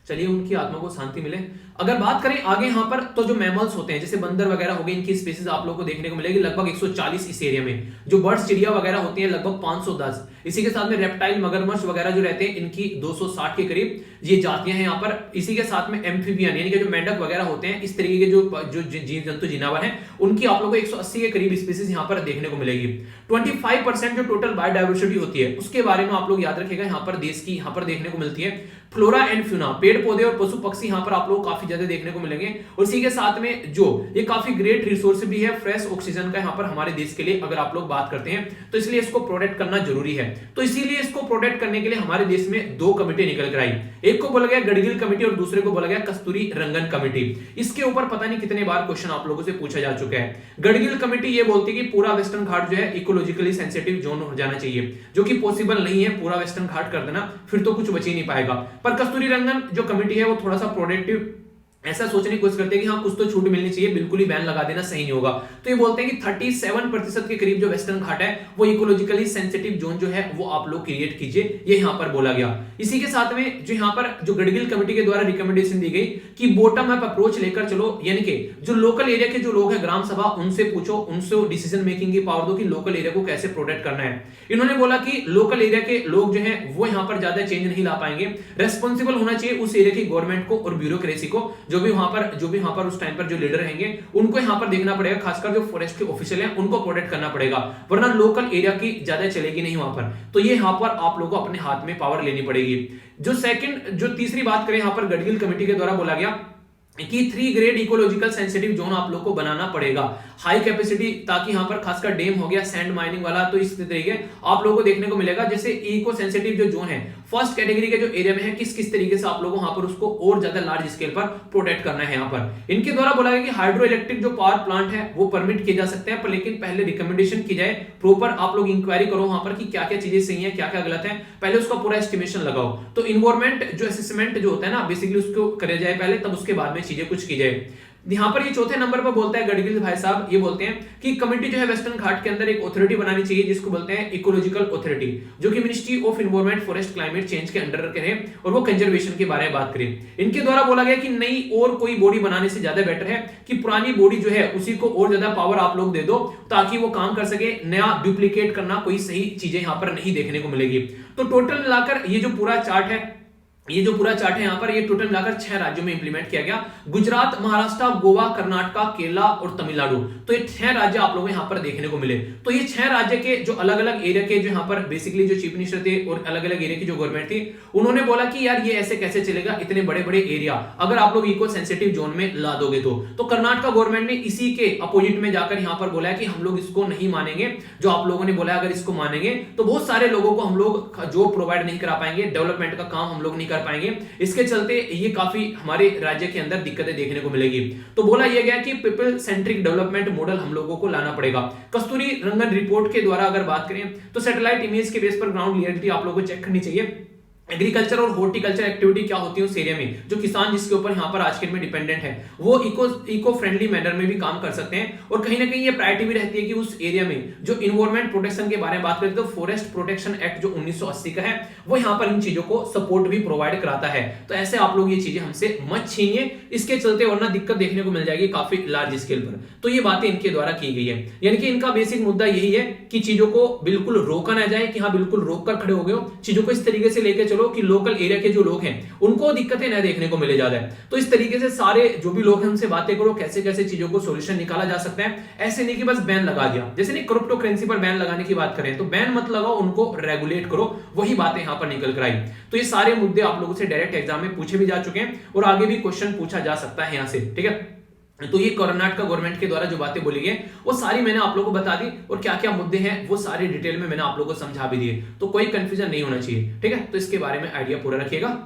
चलिए उनकी आत्मा को शांति मिले। अगर बात करें आगे यहाँ पर, तो जो मैमल्स होते हैं जैसे बंदर वगैरह हो गए, इनकी स्पीसीज आप लोगों को देखने को मिलेगी लगभग 140 इस एरिया में। जो बर्ड्स चिड़िया वगैरह होती हैं लगभग 510। इसी के साथ में रेप्टाइल मगरमच्छ वगैरह जो रहते हैं इनकी 260 के करीब ये जातियां हैं यहाँ पर। इसी के साथ में एम्फीबियन यानी कि जो मेंढक वगैरह होते हैं, इस तरीके के जो जीव जंतु जिनावर हैं, उनकी आप लोगों को 180 के करीब स्पीसीज यहाँ पर देखने को मिलेगी। 25% जो टोटल बायोडाइवर्सिटी होती है उसके बारे में आप लोग याद रखिएगा, यहाँ पर देश की यहाँ पर देखने को मिलती है। फ्लोरा एंड फ्यूना, पेड़ पौधे और पशु पक्षी यहाँ पर आप लोग काफी ज्यादा देखने को मिलेंगे। और इसी के साथ में जो ये काफी ग्रेट रिसोर्स भी है फ्रेश ऑक्सीजन का यहाँ पर हमारे देश के लिए, अगर आप लोग बात करते हैं तो इसलिए इसको प्रोटेक्ट करना जरूरी है। तो इसीलिए इसको प्रोटेक्ट करने के लिए हमारे देश में 2 कमेटी निकल कर आई। एक को बोला गया गढ़गिल कमेटी और दूसरे को बोला गया कस्तूरी रंगन कमेटी। इसके ऊपर पता नहीं कितने बार क्वेश्चन आप लोगों से पूछा जा चुका है। गढ़गिल कमेटी ये बोलती है कि पूरा वेस्टर्न घाट जो है इकोलॉजिकली सेंसिटिव जोन हो जाना चाहिए, जो कि पॉसिबल नहीं है पूरा वेस्टर्न घाट कर देना, फिर तो कुछ बच ही नहीं पाएगा। पर कस्तूरी रंगन जो कमेटी है वो थोड़ा सा प्रोडक्टिव ऐसा सोचने की कोशिश करते हैं कि हाँ कुछ तो छूट मिलनी चाहिए, बिल्कुल ही बैन लगा देना सही नहीं होगा। तो ये बोलते हैं कि 37% के करीब जो वेस्टर्न घाट है वो इकोलॉजिकली सेंसिटिव जोन जो है वो आप लोग क्रिएट कीजिए, ये यहाँ पर बोला गया। इसी के साथ में जो यहाँ पर जो गढ़गिल कमेटी के द्वारा रिकमेंडेशन दी गई कि बॉटम अप अप्रोच लेकर चलो, यानी कि जो लोकल एरिया के जो लोग हैं ग्राम सभा, उनसे पूछो, उनसे डिसीजन मेकिंग की पावर दो कि लोकल एरिया को कैसे प्रोटेक्ट करना है। इन्होंने बोला कि लोकल एरिया के लोग जो है वो यहाँ पर ज्यादा चेंज नहीं ला पाएंगे, रेस्पॉन्सिबल होना चाहिए उस एरिया की गवर्नमेंट को और ब्यूरोक्रेसी को, जो भी वहां पर उस टाइम पर जो लीडर रहेंगे उनको यहाँ पर देखना पड़ेगा, खासकर जो फॉरेस्ट के ऑफिशियल हैं उनको प्रोटेक्ट करना पड़ेगा, वरना लोकल एरिया की ज्यादा चलेगी नहीं वहां पर। तो ये यहाँ पर आप लोगों को अपने हाथ में पावर लेनी पड़ेगी। जो तीसरी बात करें यहाँ पर गढ़गिल कमेटी के द्वारा बोला गया कि 3 ग्रेड इकोलॉजिकल सेंसिटिव जोन आप लोग को बनाना पड़ेगा, हाई कैपेसिटी, ताकि यहां पर खासकर डैम हो गया, सैंड माइनिंग वाला, तो इस तरीके आप लोगों को देखने को मिलेगा। जैसे इको सेंसिटिव जो जोन है फर्स्ट कैटेगरी के जो एरिया में है, किस तरीके से आप लोगों को वहां पर उसको और ज्यादा लार्ज स्केल पर प्रोटेक्ट करना है। यहाँ पर इनके द्वारा बोला गया कि हाइड्रो इलेक्ट्रिक जो पावर प्लांट है वो परमिट किए जा सकते हैं, पर लेकिन पहले रिकमेंडेशन की जाए, प्रॉपर आप लोग इंक्वायरी करो वहां पर कि क्या क्या चीजें सही है क्या क्या गलत है, पहले उसका पूरा एस्टिमेशन लगाओ। तो इन्वायरमेंट जो असेसमेंट जो होता है ना, बेसिकली उसको करे जाए पहले, तब उसके बाद में चीजें कुछ की जाए। यहाँ पर ये चौथे नंबर पर बोलता है गढ़गिल भाई साहब, ये बोलते हैं कि कमेटी जो है वेस्टर्न घाट के अंदर एक अथॉरिटी बनानी चाहिए जिसको बोलते हैं इकोलॉजिकल अथॉरिटी, जो कि ministry of environment forest climate change के अंडर रहे और वो कंजर्वेशन के बारे में बात करें। इनके द्वारा बोला गया कि नई और कोई बॉडी बनाने से ज्यादा बेटर है कि पुरानी बॉडी जो है उसी को और ज्यादा पावर आप लोग दे दो ताकि वो काम कर सके, नया डुप्लीकेट करना कोई सही चीजें यहाँ पर नहीं देखने को मिलेगी। तो टोटल मिलाकर ये जो पूरा चार्ट है ये जो पूरा चार्ट है यहाँ पर, ये टोटल मिलाकर 6 राज्यों में इंप्लीमेंट किया गया। गुजरात, महाराष्ट्र, गोवा, कर्नाटक, केरला और तमिलनाडु। तो ये 6 राज्य आप लोगों को यहाँ पर देखने को मिले। तो ये 6 राज्य के जो अलग अलग एरिया के जो यहाँ पर बेसिकली जो चीफ मिनिस्टर थे और अलग अलग एरिया की जो गवर्नमेंट थी, उन्होंने बोला कि यार ये ऐसे कैसे चलेगा, इतने बड़े बड़े एरिया अगर आप लोग इको सेंसिटिव जोन में ला दोगे तो कर्नाटक गवर्नमेंट ने इसी के अपोजिट में जाकर यहाँ पर बोला है कि हम लोग इसको नहीं मानेंगे। जो आप लोगों ने बोला अगर इसको मानेंगे तो बहुत सारे लोगों को हम लोग जो प्रोवाइड नहीं करा पाएंगे, डेवलपमेंट का काम हम लोग नहीं कर पाएंगे। इसके चलते ये काफी हमारे राज्य के अंदर दिक्कतें देखने को मिलेगी। तो बोला यह गया कि पीपल सेंट्रिक डेवलपमेंट मॉडल हम लोगों को लाना पड़ेगा। कस्तूरी रंगन रिपोर्ट के द्वारा अगर बात करें तो सैटेलाइट इमेज के बेस पर ग्राउंड रियलिटी आप लोगों को चेक करनी चाहिए। एग्रीकल्चर और हॉर्टिकल्चर एक्टिविटी क्या होती है उस एरिया में, जो किसान जिसके ऊपर यहाँ पर आज के में डिपेंडेंट है, वो इको फ्रेंडली मैनर में भी काम कर सकते हैं। और कहीं ना कहीं ये प्रायोरिटी भी रहती है कि उस एरिया में जो इन्वायरमेंट प्रोटेक्शन के बारे में बात करें तो फॉरेस्ट प्रोटेक्शन एक्ट जो 1980 का है वो यहाँ पर इन चीजों को सपोर्ट भी प्रोवाइड कराता है। तो ऐसे आप लोग ये चीजें हमसे मत छीनिए, इसके चलते वरना दिक्कत देखने को मिल जाएगी काफी लार्ज स्केल पर। तो ये बातें इनके द्वारा की गई है, यानी कि इनका बेसिक मुद्दा यही है कि चीजों को बिल्कुल रोका ना जाए, कि हाँ बिल्कुल रोक कर खड़े हो गए हो, चीजों को इस तरीके से लेके चलो कि लोकल एरिया के जो लोग हैं उनको दिक्कतें न देखने को मिले ज्यादा है। तो इस तरीके से सारे जो भी लोग हैं उनसे बातें करो, कैसे कैसे चीजों को सॉल्यूशन निकाला जा सकता है। ऐसे नहीं कि बस बैन लगा दिया, जैसे नहीं क्रिप्टो करेंसी पर बैन लगाने की बात करें तो बैन मत लगाओ, उनको रेगुलेट करो, वही बातें यहां पर निकल कर आई। तो ये सारे मुद्दे आप लोगों से डायरेक्ट एग्जाम में पूछे भी जा चुके हैं और आगे भी क्वेश्चन पूछा जा सकता है यहां से, ठीक है। तो ये कर्नाटक गवर्नमेंट के द्वारा जो बातें बोली गई वो सारी मैंने आप लोगों को बता दी, और क्या क्या मुद्दे हैं वो सारी डिटेल में मैंने आप लोगों को समझा भी दिए, तो कोई कंफ्यूजन नहीं होना चाहिए, ठीक है। तो इसके बारे में आइडिया पूरा रखिएगा।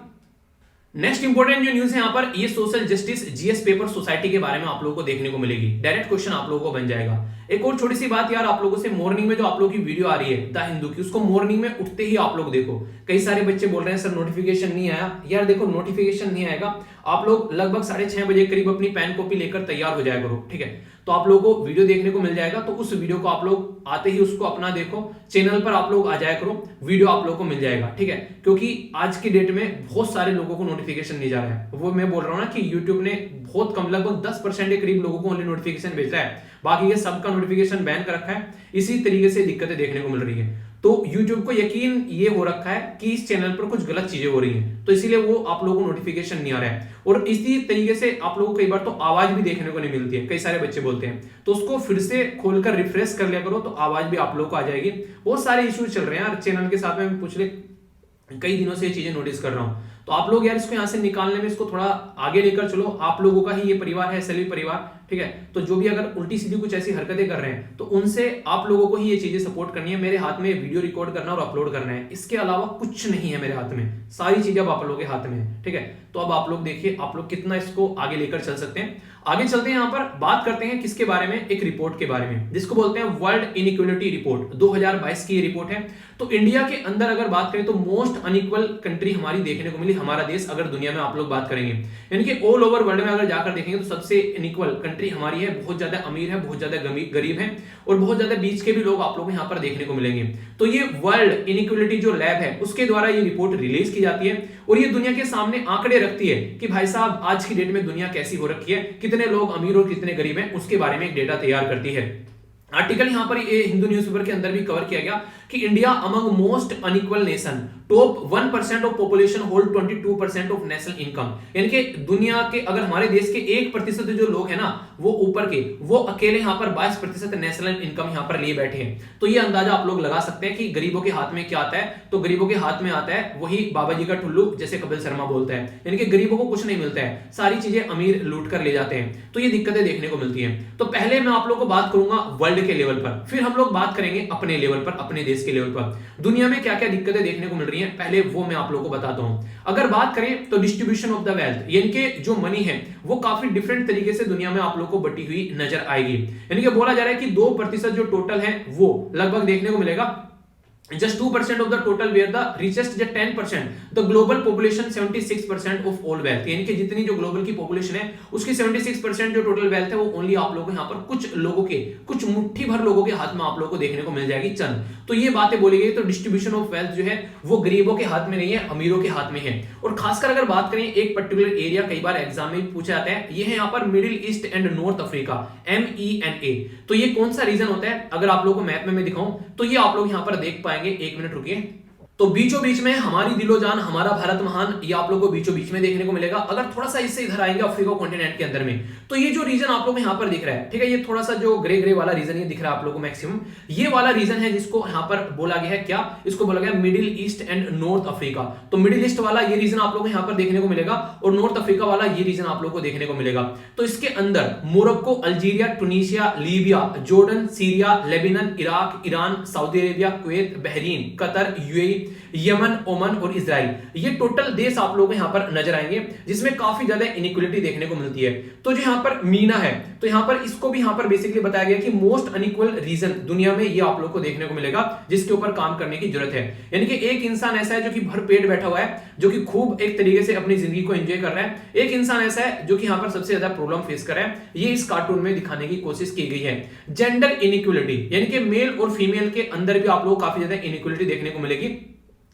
नेक्स्ट इंपॉर्टेंट जो न्यूज है यहाँ पर, ये social justice GS paper society के बारे में आप लोगों को देखने को मिलेगी। डायरेक्ट क्वेश्चन आप लोगों को बन जाएगा। एक और छोटी सी बात यार, आप लोगों से मॉर्निंग में जो आप लोगों की वीडियो आ रही है द हिंदू की, उसको मॉर्निंग में उठते ही आप लोग देखो। कई सारे बच्चे बोल रहे हैं सर नोटिफिकेशन नहीं आया। यार देखो नोटिफिकेशन नहीं आएगा, आप लोग लगभग 6:30 बजे करीब अपनी पेन कॉपी लेकर तैयार हो जाया करो, ठीक है। तो आप लोगों को वीडियो देखने को मिल जाएगा, तो उस वीडियो को आप लोग आते ही उसको अपना देखो, चैनल पर आप लोग आ जाया करो, वीडियो आप लोगों को मिल जाएगा, ठीक है। क्योंकि आज की डेट में बहुत सारे लोगों को नोटिफिकेशन नहीं जा रहा है। वो मैं बोल रहा हूं ना कि यूट्यूब ने बहुत कम, लगभग 10% के करीब लोगों को ओनली नोटिफिकेशन भेजा है, बाकी ये सबका नोटिफिकेशन बैन कर रखा है। इसी तरीके से दिक्कतें देखने को मिल रही है। तो YouTube को यकीन ये हो रखा है कि इस चैनल पर कुछ गलत चीजें हो रही हैं, तो इसीलिए वो आप लोगों को नोटिफिकेशन नहीं आ रहा है। और इसी तरीके से आप लोगों को कई बार तो आवाज भी देखने को नहीं मिलती है, कई सारे बच्चे बोलते हैं, तो उसको फिर से खोलकर रिफ्रेश कर लिया करो, तो आवाज भी आप लोगों को आ जाएगी। बहुत सारे इश्यूज चल रहे हैं यार चैनल के साथ में, पिछले कई दिनों से ये चीजें नोटिस कर रहा हूं। तो आप लोग यार इसको यहां से निकालने में इसको थोड़ा आगे लेकर चलो, आप लोगों का ही ये परिवार है, सभी परिवार, ठीक है। तो जो भी अगर उल्टी सीधी कुछ ऐसी हरकतें कर रहे हैं तो उनसे आप लोगों को ही ये चीजें सपोर्ट करनी है। मेरे हाथ में वीडियो रिकॉर्ड करना और अपलोड करना है, इसके अलावा कुछ नहीं है मेरे हाथ में, सारी चीजें अब आप लोगों के हाथ में है, ठीक है। तो अब आप लोग देखिए आप लोग कितना इसको आगे लेकर चल सकते हैं। आगे चलते हैं, यहां पर बात करते हैं किसके बारे में, एक रिपोर्ट के बारे में जिसको बोलते हैं वर्ल्ड इनइक्वालिटी रिपोर्ट, 2022 की ये रिपोर्ट है। तो इंडिया के अंदर अगर बात करें तो मोस्ट अनइक्वल कंट्री हमारी देखने को मिली, हमारा देश अगर दुनिया में आप लोग बात करेंगे, यानी कि ऑल ओवर वर्ल्ड में अगर जाकर देखेंगे तो सबसे अनइक्वल कंट्री हमारी है। बहुत ज्यादा अमीर है, बहुत ज्यादा गरीब है, और बहुत ज्यादा बीच के भी लोग आप लोग यहाँ पर देखने को मिलेंगे। तो ये वर्ल्ड इनइक्वालिटी जो लैब है उसके द्वारा ये रिपोर्ट रिलीज की जाती है, और ये दुनिया के सामने आंकड़े रखती है कि भाई साहब आज की डेट में दुनिया कैसी हो रखी है, कितने लोग अमीर और कितने गरीब हैं, उसके बारे में एक डेटा तैयार करती है। आर्टिकल यहां पर ये हिंदू न्यूज़पेपर के अंदर भी कवर किया गया कि India among most unequal nation, top 1% of population hold 22% of national income, यानी कि दुनिया के अगर हमारे देश के 1% जो लोग हैं ना वो ऊपर के, वो अकेले यहाँ पर 22% नेशनल इनकम यहाँ पर लिए बैठे हैं। तो ये अंदाजा आप लोग लगा सकते हैं कि गरीबों के हाथ में क्या आता है, तो गरीबों के हाथ में आता है वही बाबा जी का ठुल्लू, जैसे कपिल शर्मा बोलता है, यानी कि गरीबों को कुछ नहीं मिलता है, सारी चीजें अमीर लूट कर ले जाते हैं। तो ये दिक्कतें देखने को मिलती हैं। तो पहले मैं आप लोग को बात करूंगा वर्ल्ड के लेवल पर, फिर हम लोग बात करेंगे अपने लेवल पर, अपने देश के लेवल पर दुनिया में क्या क्या दिक्कतें देखने को मिल रही हैं, पहले वो मैं आप लोगों को बताता हूं। अगर बात करें तो डिस्ट्रीब्यूशन ऑफ द वेल्थ, यानी कि जो मनी है वो काफी डिफरेंट तरीके से दुनिया में आप लोगों को बटी हुई नजर आएगी। यानी कि बोला जा रहा है कि 2% जो टोटल है वो लगभग देखने को मिलेगा, just 2% of the total where the richest just 10%, the global population 76% of all wealth, यानी कि जितनी जो ग्लोबल की पॉपुलेशन है उसकी 76% जो टोटल वेल्थ है वो ओनली आप लोगों को यहाँ पर कुछ लोगों के, कुछ मुट्ठी भर लोगों के हाथ में आप लोगों को देखने को मिल जाएगी चंद। तो ये बातें बोली गई। तो डिस्ट्रीब्यूशन ऑफ वेल्थ जो है वो गरीबों के हाथ में नहीं है, अमीरों के हाथ में है। और खासकर अगर बात करें एक पर्टिकुलर एरिया, कई बार एग्जाम में पूछा जाता है, ये है यहाँ पर middle east and north Africa, MENA। तो ये कौन सा रीजन होता है, अगर आप लोगों को मैप में मैं दिखाऊं तो ये आप लोग यहाँ पर देख पाएंगे, एक मिनट रुकिए। तो बीचों बीच में हमारी दिलो जान हमारा भारत महान, ये आप लोगों को बीचों बीच में देखने को मिलेगा। अगर थोड़ा सा इससे इधर आएंगे अफ्रीका कॉन्टिनेंट के अंदर में, तो ये जो रीजन आप लोगों को यहाँ पर दिख रहा है, ठीक है, ये थोड़ा सा जो ग्रे ग्रे वाला रीजन ये दिख रहा है आप लोगों को मैक्सिमम, ये वाला रीजन है जिसको यहाँ पर बोला गया है क्या, इसको बोला गया middle east and north Africa. तो मिडिल ईस्ट वाला ये रीजन आप लोगों को यहाँ पर देखने को मिलेगा और नॉर्थ अफ्रीका वाला ये रीजन आप लोगों को देखने को मिलेगा। तो इसके अंदर Morocco, Algeria, Tunisia, Libya, Jordan, Syria, Lebanon, Iraq, Iran, Saudi Arabia, Kuwait, Bahrain, Qatar, UAE, Yemen, Oman और इजराइल, ये टोटल देश आप लोगों को यहाँ पर नजर आएंगे जिसमें काफी ज्यादा इनइक्वालिटी देखने को मिलती है। तो जो यहाँ पर मीना है, तो यहाँ पर इसको भी यहाँ पर बेसिकली बताया गया कि मोस्ट अनइक्वल रीजन दुनिया में ये आप लोग को देखने को मिलेगा जिसके ऊपर काम करने की जरूरत है। यानी कि एक इंसान ऐसा है जो कि भर पेट बैठा हुआ है, जो कि खूब एक तरीके से अपनी जिंदगी को एंजॉय कर रहा है, एक इंसान ऐसा है जो कि यहाँ पर सबसे ज्यादा प्रॉब्लम फेस कर रहा है। ये इस कार्टून में दिखाने की कोशिश की गई है। जेंडर इनइक्वालिटी यानी कि मेल और फीमेल के अंदर भी आप लोग को काफी ज्यादा इनइक्वालिटी देखने को मिलेगी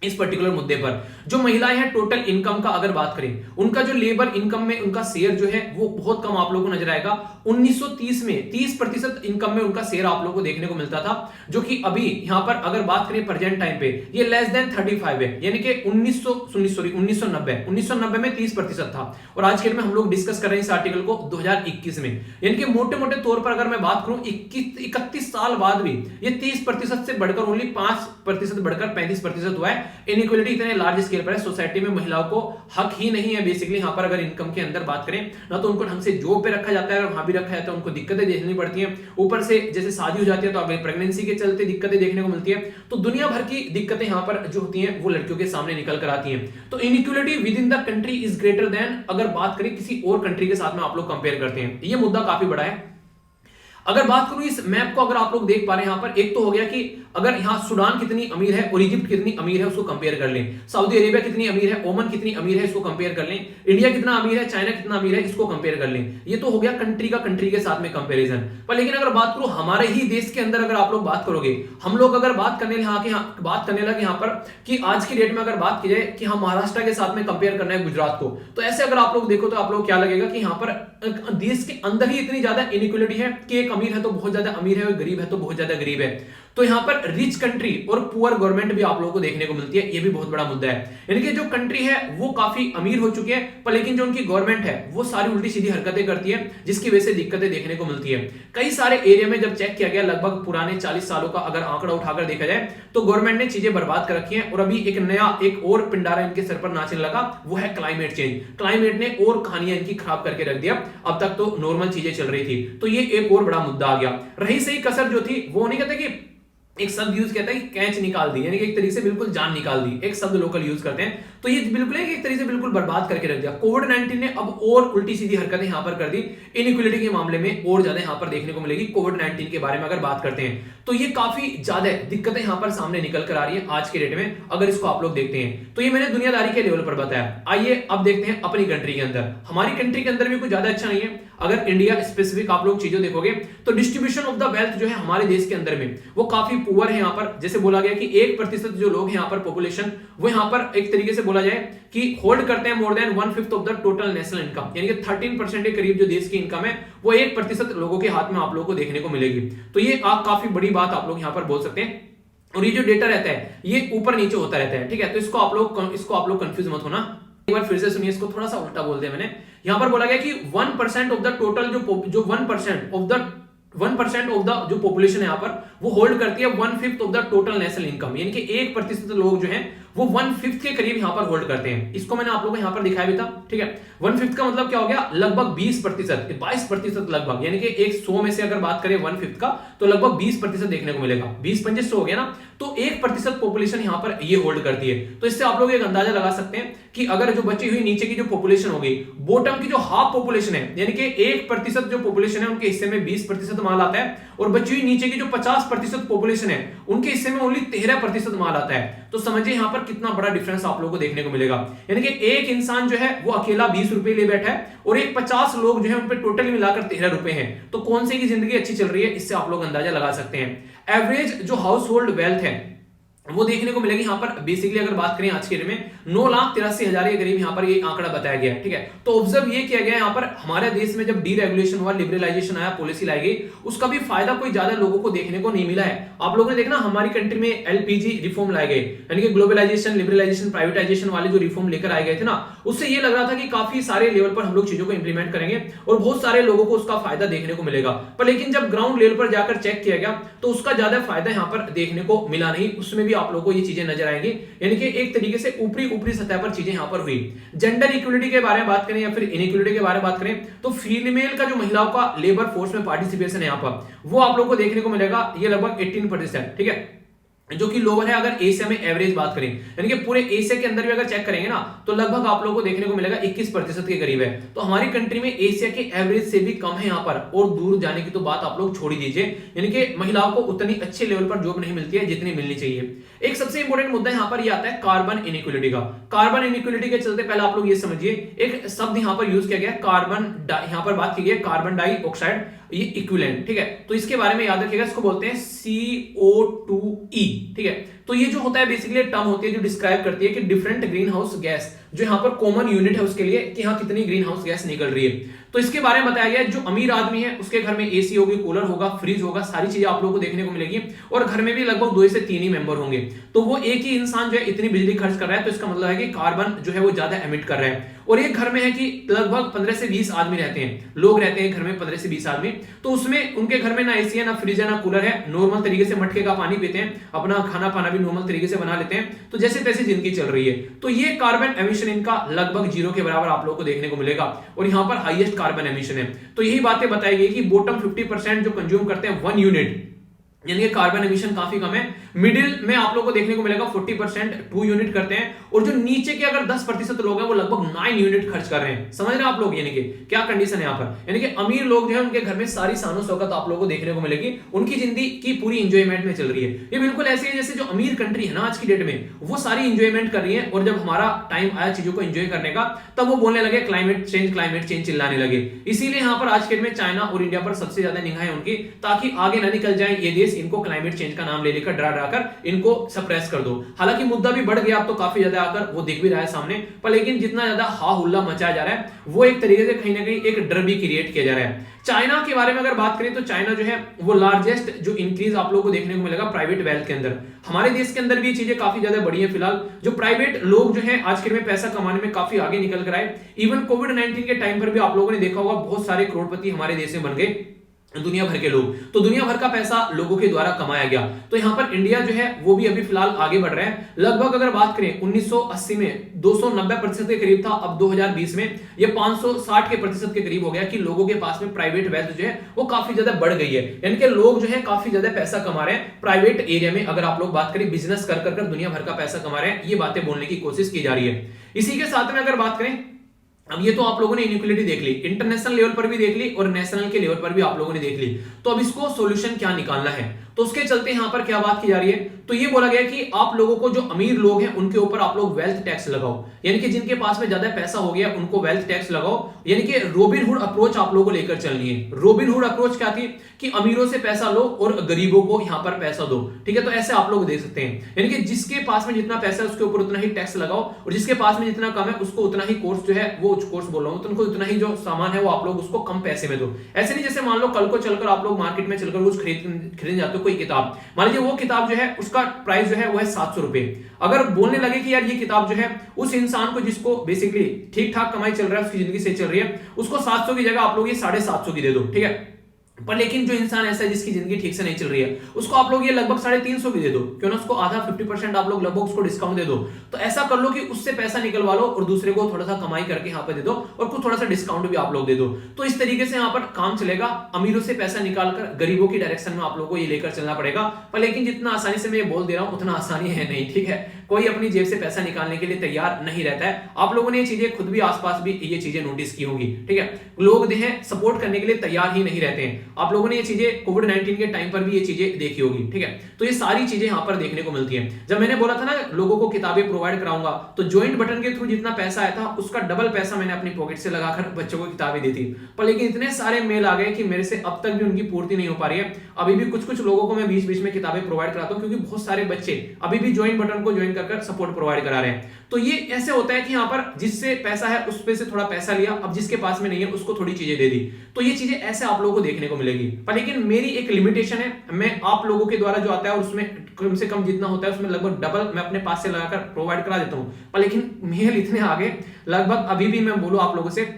इस पर्टिकुलर मुद्दे पर। जो महिलाएं हैं, टोटल इनकम का अगर बात करें, उनका जो लेबर इनकम में उनका शेयर जो है वो बहुत कम आप लोगों को नजर आएगा। 1930 में 30% इनकम में उनका शेयर आप लोगों को देखने को मिलता था, जो कि अभी यहां पर अगर बात करें प्रेजेंट टाइम पे ये लेस देन 35 है, यानी कि 1990 में 30% था और आज के दिन में हम लोग डिस्कस कर रहे हैं इस आर्टिकल को 2021 में। यानी कि मोटे मोटे तौर पर अगर मैं बात करूं 31 साल बाद भी ये 30% से बढ़कर ओनली 5% बढ़कर 35% हुआ है। इनइक्वालिटी इतने लार्ज स्केल पर है, सोसाइटी में महिलाओं को हक ही नहीं है बेसिकली। यहां पर अगर इनकम के अंदर बात करें ना तो उनको ढंग से जॉब पे रखा जाता है, और वहां भी रखा जाता है उनको दिक्कतें देखनी पड़ती हैं। ऊपर से जैसे शादी हो जाती है तो अगर प्रेगनेंसी के चलते दिक्कतें देखने को मिलती है। तो दुनिया भर की दिक्कतें यहां पर जो होती हैं वो लड़कियों के सामने निकल कर आती हैं। तो inequality with in the country is greater than, अगर बात करें किसी और कंट्री के साथ में आप लोग कंपेयर करते हैं, ये मुद्दा काफी बड़ा है। अगर बात करूं इस मैप को, अगर आप लोग देख पा रहे हैं यहां पर, एक तो हो गया कि अगर यहां सुडान कितनी अमीर है और इजिप्ट कितनी अमीर है उसको कंपेयर कर लें, सऊदी अरेबिया कितनी अमीर है, ओमान कितनी अमीर है इसको कंपेयर कर लें, इंडिया कितना अमीर है, चाइना कितना अमीर है इसको कंपेयर कर लें। ये तो हो गया कंट्री का कंट्री के साथ में कंपैरिजन। पर लेकिन अगर बात करूं हमारे ही देश के अंदर, अगर आप लोग बात करोगे, हम लोग अगर बात करने लगे यहां पर कि आज की डेट में अगर बात की जाए कि हम महाराष्ट्र के साथ में कंपेयर करना है गुजरात को, तो ऐसे अगर आप लोग देखो तो आप लोग क्या लगेगा कि यहां पर देश के अंदर ही इतनी ज्यादा इनइक्वालिटी है कि एक अमीर है तो बहुत ज्यादा अमीर है और गरीब है तो बहुत ज्यादा गरीब है। तो यहां पर रिच कंट्री और पुअर गवर्नमेंट भी आप लोगों को देखने को मिलती है, ये भी बहुत बड़ा मुद्दा है। यानी कि जो कंट्री है वो काफी अमीर हो चुकी है, पर लेकिन जो उनकी गवर्नमेंट है वो सारी उल्टी सीधी हरकतें करती है, जिसकी वजह से दिक्कतें देखने को मिलती है। कई सारे एरिया में जब चेक किया गया, लगभग पुराने 40 सालों का अगर आंकड़ा उठाकर देखा जाए, तो गवर्नमेंट ने चीजें बर्बाद कर रखी है। और अभी एक नया एक और पिंडारा इनके सर पर नाचने लगा, वो है क्लाइमेट चेंज। क्लाइमेट ने और कहानियां इनकी खराब करके रख दिया। अब तक तो नॉर्मल चीजें चल रही थी, तो ये एक और बड़ा मुद्दा आ गया। रही सही कसर जो थी वो नहीं कहते कि एक शब्द यूज कहता है कि कैच निकाल दी, यानी कि एक तरीके से बिल्कुल जान निकाल दी, एक शब्द लोकल यूज करते हैं, तो ये बिल्कुल एक तरीके से बिल्कुल बर्बाद करके रख दिया। कोविड-19 ने अब और उल्टी सीधी हरकतें यहां पर कर दी, इनइक्वालिटी के मामले में और ज्यादा यहां पर देखने को मिलेगी। कोविड-19 के बारे में अगर बात करते हैं तो ये काफी ज्यादा दिक्कतें यहां पर सामने निकल कर आ रही है आज के डेट में। अगर इसको आप लोग देखते हैं तो ये मैंने दुनियादारी के लेवल पर बताया। आइए अब देखते हैं अपनी कंट्री के अंदर। हमारी कंट्री के अंदर भी कुछ ज्यादा अच्छा नहीं है। अगर इंडिया स्पेसिफिक आप लोग चीजें देखोगे तो डिस्ट्रीब्यूशन ऑफ द वेल्थ जो है हमारे देश के अंदर में वो काफी पुअर है। यहां पर जैसे बोला गया कि 1% जो लोग यहाँ पर पॉपुलेशन, वो यहाँ पर एक तरीके से बोला जाए कि होल्ड करते हैं more than 1/5 of the total national income, यानी कि 13% के करीब जो देश की इनकम है वो 1% लोगों के हाथ में आप लोगों को देखने को मिलेगी। तो ये आप काफी बड़ी बात आप लोग यहाँ पर बोल सकते हैं। और ये जो डेटा रहता है ये ऊपर नीचे होता रहता है, ठीक है। तो इसको आप लोग कंफ्यूज मत होना। एक बार फिर से सुनिए, इसको थोड़ा सा उल्टा बोल दिया मैंने। यहां पर बोला गया कि 1% ऑफ द टोटल जो 1% ऑफ द जो पॉपुलेशन है यहाँ पर वो होल्ड करती है 1/5 of the total national income, यानी कि 1% लोग जो हैं वो 1/5 के करीब यहाँ पर होल्ड करते हैं। इसको मैंने आप लोगों को यहाँ पर दिखाया भी था, ठीक है। 1/5 का मतलब क्या हो गया, लगभग 20%, 22% लगभग, यानी कि 100 में से अगर बात करें 1/5 का तो लगभग 20% देखने को मिलेगा। 20-25 हो गया ना, तो 1% पॉपुलेशन यहाँ पर ये होल्ड करती है। तो इससे आप लोग एक अंदाजा लगा सकते हैं कि अगर जो बची हुई नीचे की जो पॉपुलेशन होगी, बॉटम की जो हाफ पॉपुलेशन है, यानी कि 1% जो पॉपुलेशन है उनके हिस्से में 20% माल आता है, और बची हुई नीचे की जो 50% पॉपुलेशन है उनके हिस्से में ओनली 13% माल आता है। तो समझिए यहां पर कितना बड़ा डिफरेंस आप लोगों को देखने को मिलेगा। यानी कि एक इंसान जो है वो अकेला 20 रुपए ले बैठा है और एक 50 लोग जो है उन पे टोटली मिलाकर 13 रुपए हैं। तो कौन से की जिंदगी अच्छी चल रही है, इससे आप लोग अंदाजा लगा सकते हैं। एवरेज जो हाउस होल्ड वेल्थ है वो देखने को मिलेगी यहाँ पर बेसिकली अगर बात करें आज के डेट में 9,83,000 के करीब यहाँ पर ये आंकड़ा बताया गया है। ठीक है, तो ऑब्जर्व ये किया गया यहाँ पर हमारे देश में जब डीरेगुलेशन हुआ, लिबरलाइजेशन आया, पॉलिसी लाई गई, उसका भी फायदा कोई ज्यादा लोगों को देखने को नहीं मिला है। आप लोगों ने देखना हमारी कंट्री में एलपीजी रिफॉर्म लाए गए, यानी कि ग्लोबलाइजेशन, लिबरलाइजेशन, प्राइवेटाइजेशन वाले जो रिफॉर्म लेकर आए गए थे ना, उससे ये लग रहा था कि काफी सारे लेवल पर हम लोग चीजों को इंप्लीमेंट करेंगे और बहुत सारे लोगों को उसका फायदा देखने को मिलेगा। पर लेकिन जब ग्राउंड लेवल पर जाकर चेक किया गया तो उसका ज्यादा फायदा यहाँ पर देखने को मिला नहीं। उसमें भी आप लोगों को ये चीजें नजर आएंगी, यानी कि एक तरीके से ऊपरी सतह पर चीजें यहां पर हुई। जेंडर इक्वलिटी के बारे में बात करें या फिर इनइक्वलिटी के बारे में बात करें तो फीमेल का जो महिलाओं का लेबर फोर्स में पार्टिसिपेशन है यहां पर वो आप लोगों को देखने को मिलेगा, ये लगभग 18%। ठीक है, जो कि लोअर है अगर एशिया में एवरेज बात करें, यानी कि पूरे एशिया के अंदर भी अगर चेक करेंगे ना तो लगभग आप लोगों को देखने को मिलेगा 21% के करीब है। तो हमारी कंट्री में एशिया के एवरेज से भी कम है यहाँ पर, और दूर जाने की तो बात आप लोग छोड़ ही दीजिए, यानी कि महिलाओं को उतनी अच्छे लेवल पर जॉब नहीं मिलती है जितनी मिलनी चाहिए। एक सबसे इंपॉर्टेंट मुद्दा यहाँ पर ये आता है कार्बन इनइक्वलिटी का। कार्बन इनइक्वलिटी के चलते पहले आप लोग ये समझिए, एक शब्द यहाँ पर यूज किया गया कार्बन, यहाँ पर बात की गई कार्बन डाइऑक्साइड, ये इक्विवेलेंट। ठीक है, तो इसके बारे में याद रखिएगा, इसको बोलते हैं CO2e। ठीक है, तो ये जो होता है बेसिकली टर्म होती है जो डिस्क्राइब करती है कि डिफरेंट ग्रीन हाउस गैस, जो यहाँ पर कॉमन यूनिट है उसके लिए कि यहाँ कितनी ग्रीन हाउस गैस निकल रही है। तो इसके बारे में बताया गया है जो अमीर आदमी है उसके घर में एसी होगी, कूलर होगा, फ्रिज होगा, सारी चीजें आप लोगों को देखने को मिलेगी, और घर में भी लगभग 2 से 3 ही मेंबर होंगे। तो वो एक ही इंसान जो है इतनी बिजली खर्च कर रहा है, तो इसका मतलब है कि कार्बन जो है वो ज्यादा एमिट कर रहा है। और एक घर में है कि लगभग 15 से 20 आदमी रहते हैं, लोग रहते हैं घर में 15 से 20 आदमी, तो उसमें उनके घर में ना एसी है, ना फ्रिज है, ना कूलर है, नॉर्मल तरीके से मटके का पानी पीते हैं, अपना खाना पाना भी नॉर्मल तरीके से बना लेते हैं, तो जैसे तैसे जिंदगी चल रही है। तो ये कार्बन एमिशन इनका लगभग 0 के बराबर आप लोगों को देखने को मिलेगा, और यहाँ पर हाईएस्ट कार्बन एमिशन है। तो यही बातें बताई गई कि बॉटम 50% जो कंज्यूम करते हैं 1 यूनिट, यानी कि कार्बन एमिशन काफी कम है। मिडिल में आप लोगों को देखने को मिलेगा 40% 2 यूनिट करते हैं, और जो नीचे के अगर 10% लोग हैं वो लगभग 9 यूनिट खर्च कर रहे हैं। समझ रहे हैं आप लोग, यानी कि क्या कंडीशन है यहाँ पर, यानी कि अमीर लोग जो है उनके घर में सारी शानो शौकत आप लोगों को देखने को मिलेगी, उनकी जिंदगी की पूरी इंजॉयमेंट में चल रही है। ये बिल्कुल ऐसे है जैसे जो अमीर कंट्री है ना आज की डेट में, वो सारी इंजॉयमेंट कर रही है, और जब हमारा टाइम आया चीजों को एंजॉय करने का तब वो बोलने लगे क्लाइमेट चेंज चिल्लाने लगे। इसीलिए यहाँ पर आज के डेट में चाइना और इंडिया पर सबसे ज्यादा निगाहें उनकी, ताकि आगे ना निकल जाए ये देश, इनको क्लाइमेट चेंज का नाम ले लेकर डरा डरा कर इनको सप्रेस कर दो। हालांकि मुद्दा भी बढ़ गया अब तो काफी ज्यादा आकर वो दिख भी रहा है सामने, पर लेकिन जितना ज्यादा हा हुल्ला मचाया जा रहा है वो एक तरीके से कहीं ना कहीं एक डर भी क्रिएट किया जा रहा है। चाइना के बारे में अगर बात करें तो चाइना जो है वो लार्जेस्ट जो इंक्रीज आप लोगों को देखने को मिलेगा प्राइवेट वेल्थ के अंदर। हमारे देश के अंदर भी ये चीजें काफी ज्यादा बड़ी है फिलहाल, जो प्राइवेट लोग जो है आज के में पैसा कमाने में काफी आगे निकल कर आए। इवन कोविड-19 के टाइम पर भी आप लोगों ने देखा होगा बहुत सारे करोड़पति हमारे देश में बन गए, दुनिया भर के लोग, तो दुनिया भर का पैसा लोगों के द्वारा कमाया गया। तो यहां पर इंडिया जो है वो भी अभी फिलहाल आगे बढ़ रहा है। लगभग अगर बात करें 1980 में 290% के करीब था, अब 2020 में ये 560 के प्रतिशत के करीब हो गया कि लोगों के पास में प्राइवेट वेल्थ जो है वो काफी ज्यादा बढ़ गई है, यानी कि लोग जो है काफी ज्यादा पैसा कमा रहे हैं प्राइवेट एरिया में। अगर आप लोग बात करें बिजनेस कर कर दुनिया भर का पैसा कमा रहे हैं, ये बातें बोलने की कोशिश की जा रही है। इसी के साथ में अगर बात करें, अब ये तो आप लोगों ने इनइक्वलिटी देख ली, इंटरनेशनल लेवल पर भी देख ली और नेशनल के लेवल पर भी आप लोगों ने देख ली, तो अब इसको सॉल्यूशन क्या निकालना है, तो उसके चलते यहां पर क्या बात की जा रही है, तो ये बोला गया कि आप लोगों को जो अमीर लोग हैं उनके ऊपर आप लोग वेल्थ टैक्स लगाओ, यानी कि जिनके पास में ज्यादा पैसा हो गया उनको वेल्थ टैक्स लगाओ, यानी कि रॉबिनहुड अप्रोच आप लोगों को लेकर चलनी है। रॉबिनहुड अप्रोच क्या थी कि अमीरों से पैसा लो और गरीबों को यहां पर पैसा दो। ठीक है, तो ऐसे आप लोग देख सकते हैं, यानी कि जिसके पास में जितना पैसा है उसके ऊपर उतना ही टैक्स लगाओ, और जिसके पास में जितना कम है उसको उतना ही कोर्स जो है वो कोर्स बोल रहा हूं, तो उनको उतना ही जो सामान है वो आप लोग उसको कम पैसे में दो। ऐसे नहीं जैसे मान लो कल को चलकर आप लोग मार्केट में चलकर कुछ खरीदने जाते हो, कोई किताब मान लीजिए वो किताब जो है उसका प्राइस जो है वो है 700 रुपए, अगर बोलने लगे कि यार ये किताब जो है उस इंसान को जिसको बेसिकली ठीक ठाक कमाई चल रहा है, उसकी जिंदगी सही चल रही है, उसको 700 की जगह आप लोग ये 750 की दे दो। ठीक है, पर लेकिन जो इंसान ऐसा है जिसकी जिंदगी ठीक से नहीं चल रही है उसको आप लोग ये लगभग 350 की दे दो, क्यों ना उसको आधा 50% आप लोग लगभग उसको डिस्काउंट दे दो। तो ऐसा कर लो कि उससे पैसा निकलवा लो और दूसरे को थोड़ा सा कमाई करके यहाँ पे दे दो और कुछ थोड़ा सा डिस्काउंट भी आप लोग दे दो। तो इस तरीके से यहाँ पर काम चलेगा, अमीरों से पैसा निकालकर गरीबों की डायरेक्शन में आप लोग को ये लेकर चलना पड़ेगा। पर लेकिन जितना आसानी से मैं ये बोल दे रहा हूँ उतना आसानी है नहीं। ठीक है, कोई अपनी जेब से पैसा निकालने के लिए तैयार नहीं रहता है। आप लोगों ने ये चीजें खुद भी आसपास भी ये चीजें नोटिस की होगी, ठीक है। लोग जो है सपोर्ट करने के लिए तैयार ही नहीं रहते हैं। आप लोगों ने ये चीजें कोविड-19 के टाइम पर भी ये चीजें देखी होगी, ठीक है। तो ये सारी चीजें यहाँ पर देखने को मिलती है। जब मैंने बोला था ना लोगों को किताबें प्रोवाइड कराऊंगा, तो ज्वाइंट बटन के थ्रू जितना पैसा आया था उसका डबल पैसा मैंने अपनी पॉकेट से लगाकर बच्चों को किताबें दी थी। पर लेकिन इतने सारे मेल आ गए कि मेरे से अब तक भी उनकी पूर्ति नहीं हो पा रही है। अभी भी कुछ कुछ लोगों को मैं बीच बीच में किताबें प्रोवाइड कराता हूं, क्योंकि बहुत सारे बच्चे अभी भी ज्वाइन बटन को ज्वाइन कर सपोर्ट प्रोवाइड करा रहे हैं। तो ये ऐसे होता है कि यहाँ पर जिससे पैसा है उस पे से थोड़ा पैसा लिया, अब जिसके पास में नहीं है उसको थोड़ी चीजें दे दी। तो ये चीजें ऐसे आप लोगों को देखने को मिलेगी। पर लेकिन मेरी एक लिमिटेशन है, मैं आप लोगों के द्वारा जो आता है उसमें कम से कम जितना होता है उसमें लगभग डबल मैं अपने पास से लगाकर प्रोवाइड करा देता हूं। पर लेकिन मेल इतने आगे, लगभग अभी भी मैं बोलूं आप लोगों से,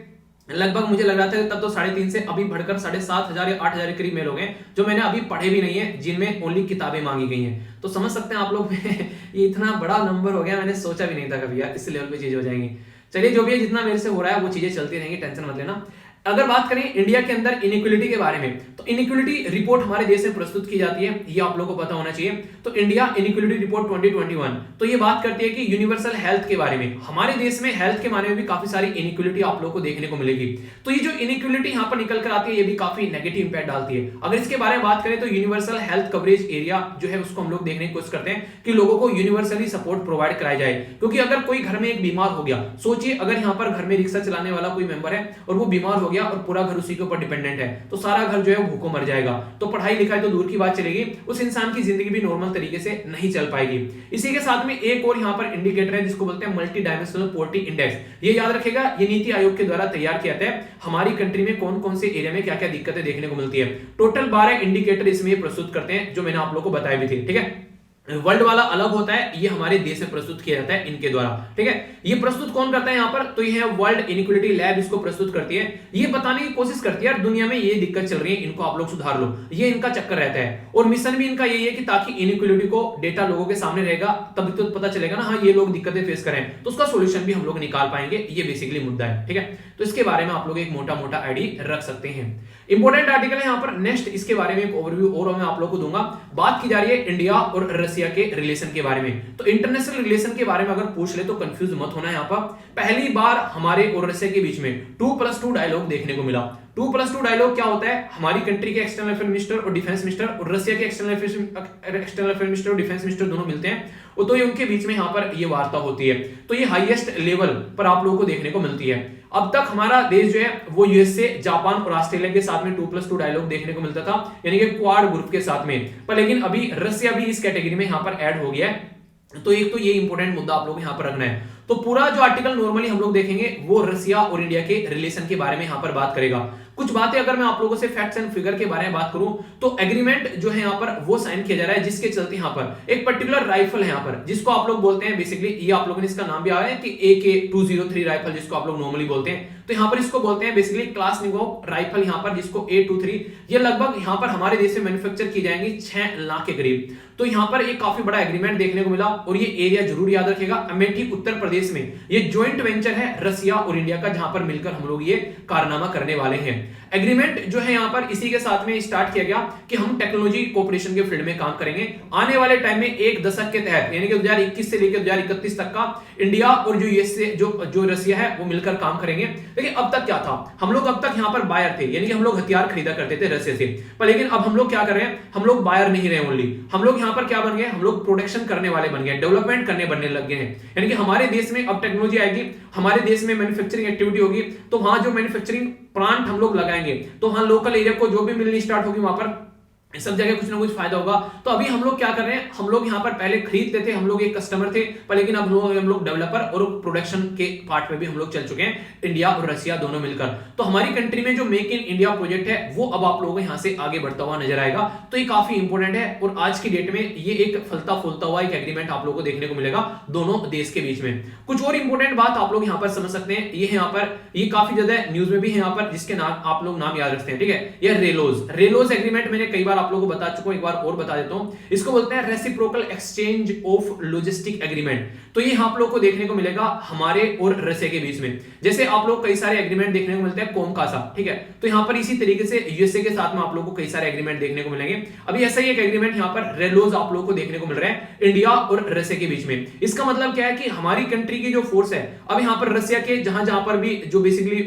लगभग मुझे लग रहा था तब तो 3.5 से अभी बढ़कर 7,500 या 8,000 के करीब मेल हो गए जो मैंने अभी पढ़े भी नहीं है, जिनमें ओनली किताबें मांगी गई हैं। तो समझ सकते हैं आप लोग ये इतना बड़ा नंबर हो गया, मैंने सोचा भी नहीं था कभी यार इस लेवल पे चीज हो जाएंगी। चलिए जो भी है, जितना मेरे से हो रहा है वो चीजें चलती रहेंगी, टेंशन मत लेना। अगर बात करें इंडिया के अंदर इनइक्वालिटी के बारे में, तो इनइक्वालिटी रिपोर्ट हमारे देश में प्रस्तुत की जाती है, ये आप लोगों को पता होना चाहिए। तो इंडिया इनइक्वालिटी रिपोर्ट 2021 तो ये बात करती है कि यूनिवर्सल हेल्थ के बारे में। हमारे देश में हेल्थ के बारे में भी काफी सारी इनइक्वालिटी आप लोगों को देखने को मिलेगी। तो ये जो इनइक्वालिटी यहाँ पर निकल कर आती है, ये भी काफी नेगेटिव इंपैक्ट डालती है। अगर इसके बारे में बात करें तो यूनिवर्सल हेल्थ कवरेज एरिया जो है उसको हम लोग देखने की कोशिश करते हैं कि लोगों को यूनिवर्सली सपोर्ट प्रोवाइड कराया जाए। क्योंकि अगर कोई घर में एक बीमार हो गया, सोचिए अगर यहाँ पर घर में रिक्शा चलाने वाला कोई मेंबर है और वो बीमार हो गया और पूरा घर उसी के ऊपर डिपेंडेंट है, तो सारा घर जो है वो भूखों मर जाएगा। तो पढ़ाई लिखाई तो दूर की बात चलेगी, उस इंसान की जिंदगी भी नॉर्मल तरीके से नहीं चल पाएगी। इसी के साथ में एक और यहाँ पर इंडिकेटर है जिसको बोलते हैं मल्टी डायमेंशनल पॉवर्टी इंडेक्स। ये याद रखेगा, ये नीति आयोग के द्वारा तैयार किया जाता है हमारी कंट्री में कौन कौन से एरिया में क्या क्या दिक्कतें देखने को मिलती है। टोटल 12 इंडिकेटर इसमें प्रस्तुत करते हैं जो मैंने आप लोगों को बताए भी थे, ठीक है। वर्ल्ड वाला अलग होता है, ये हमारे देश में प्रस्तुत किया जाता है इनके द्वारा, ठीक है। ये प्रस्तुत कौन करता है यहाँ पर, तो ये है वर्ल्ड इनइक्वालिटी लैब इसको प्रस्तुत करती है। ये बताने की कोशिश करती है यार दुनिया में ये दिक्कत चल रही है, इनको आप लोग सुधार लो, ये इनका चक्कर रहता है। और मिशन भी इनका यही है कि ताकि इनइक्वालिटी को डेटा लोगों के सामने रहेगा, तब तो पता चलेगा ना हाँ ये लोग दिक्कतें फेस करें, तो उसका सोल्यूशन भी हम लोग निकाल पाएंगे। ये बेसिकली मुद्दा है, ठीक है। तो इसके बारे में आप लोग एक मोटा मोटा आइडिया रख सकते हैं। इंपॉर्टेंट आर्टिकल है यहाँ पर नेक्स्ट, इसके बारे में एक ओवरव्यू और मैं आप लोग को दूंगा। बात की जा रही है इंडिया और रशिया के रिलेशन के बारे में। तो इंटरनेशनल रिलेशन के बारे में अगर पूछ ले तो कंफ्यूज मत होना। यहाँ पर पहली बार हमारे और रशिया के बीच में 2+2 डायलॉग देखने को मिला। 2+2 डायलॉग क्या होता है, हमारी कंट्री के एक्सटर्नल अफेयर मिनिस्टर और डिफेंस मिनिस्टर और रशिया के एक्सटर्नल अफेयर मिनिस्टर और डिफेंस मिनिस्टर दोनों मिलते हैं, तो ये उनके बीच में यहाँ पर ये वार्ता होती है। तो ये हाईएस्ट लेवल पर आप लोगों को देखने को मिलती है। अब तक हमारा देश जो है वो यूएसए, जापान और ऑस्ट्रेलिया के साथ में 2+2 डायलॉग देखने को मिलता था, यानी कि क्वाड ग्रुप के साथ में। पर लेकिन अभी रशिया भी इस कैटेगरी में यहाँ पर ऐड हो गया है। तो एक तो ये इंपॉर्टेंट मुद्दा आप लोग यहाँ पर रखना है। तो पूरा जो आर्टिकल नॉर्मली हम लोग देखेंगे वो रशिया और इंडिया के रिलेशन के बारे में यहाँ पर बात करेगा। कुछ बातें अगर मैं आप लोगों से फैक्ट्स एंड फिगर के बारे में बात करूं तो एग्रीमेंट जो है यहाँ पर वो साइन किया जा रहा है, जिसके चलते यहाँ पर एक पर्टिकुलर राइफल है यहाँ पर जिसको आप लोग बोलते हैं, बेसिकली ये आप लोगों ने इसका नाम भी आया है कि AK-203 राइफल जिसको आप लोग नॉर्मली बोलते हैं। तो यहाँ पर इसको बोलते हैं बेसिकली क्लाशनिकोव राइफल यहाँ पर, जिसको A23। ये लगभग यहाँ पर हमारे देश में मैन्युफैक्चर की जाएंगी 6 लाख के करीब। तो यहाँ पर एक काफी बड़ा एग्रीमेंट देखने को मिला। और ये एरिया जरूर याद रखेगा, अमेठी उत्तर प्रदेश में ये ज्वाइंट वेंचर है रशिया और इंडिया का, जहां पर मिलकर हम लोग ये कारनामा करने वाले हैं। एग्रीमेंट जो है यहाँ पर इसी के साथ में स्टार्ट किया गया कि हम टेक्नोलॉजी कोऑपरेशन के फील्ड में काम करेंगे। आने वाले टाइम में एक दशक के तहत, यानी कि 2021 से लेकर 2031 तक का इंडिया और जो यूएसए जो रशिया है वो मिलकर काम करेंगे। लेकिन अब तक क्या था, हम लोग अब तक यहाँ पर बायर थे, यानी कि हम लोग हथियार खरीदा करते थे रशिया से। पर लेकिन अब हम लोग क्या कर रहे हैं, हम लोग बायर नहीं रहे ओनली, हम लोग यहाँ पर क्या बन गए, हम लोग प्रोडक्शन करने वाले बन गए, डेवलपमेंट बनने लग गए हैं। यानी कि हमारे देश में अब टेक्नोलॉजी आएगी, हमारे देश में मैन्युफैक्चरिंग एक्टिविटी होगी, तो वहां जो मैन्युफैक्चरिंग प्लांट हम लोग लगाएंगे तो वहां लोकल एरिया को जो भी मिलनी स्टार्ट होगी वहां पर सब जगह कुछ ना कुछ फायदा होगा। तो अभी हम लोग क्या कर रहे हैं, हम लोग यहाँ पर पहले खरीदते थे, हम लोग एक कस्टमर थे, पर लेकिन अब हम लोग डेवलपर और प्रोडक्शन के पार्ट में भी हम लोग चल चुके हैं, इंडिया और रशिया दोनों मिलकर। तो हमारी कंट्री में जो मेक इन इंडिया प्रोजेक्ट है वो अब आप लोगों को यहाँ से आगे बढ़ता हुआ नजर आएगा। तो ये काफी इंपॉर्टेंट है और आज की डेट में ये एक फलता फूलता हुआ एक एग्रीमेंट आप लोगों को देखने को मिलेगा दोनों देश के बीच में। कुछ और इंपॉर्टेंट बात आप लोग यहाँ पर समझ सकते हैं, ये यहाँ पर ये काफी ज्यादा न्यूज में भी है यहाँ पर, जिसके नाम आप लोग नाम याद रखते हैं, ठीक है। ये रेलोज एग्रीमेंट मैंने कई बार बार आप लोगों को बता चुका हूं, एक बार और बता देता हूं। इसको बोलते हैं reciprocal exchange of logistic agreement. तो ये आप लोग को देखने को मिलेगा हमारे और रशिया के बीच में। जैसे आप लोग कई सारे एग्रीमेंट देखने को मिलते हैं कोमकासा, ठीक है, तो यहां पर इसी तरीके से यूएसए के साथ में आप लोग को कई सारे एग्रीमेंट देखने को मिलेंगे। अभी ऐसा ही एक एग्रीमेंट यहां पर रेलोज आप लोग को देखने को मिल रहा है इंडिया और रशिया के बीच में। इसका मतलब क्या है कि हमारी कंट्री की जो फोर्स है अब यहां पर रशिया के जहां जहां पर भी जो बेसिकली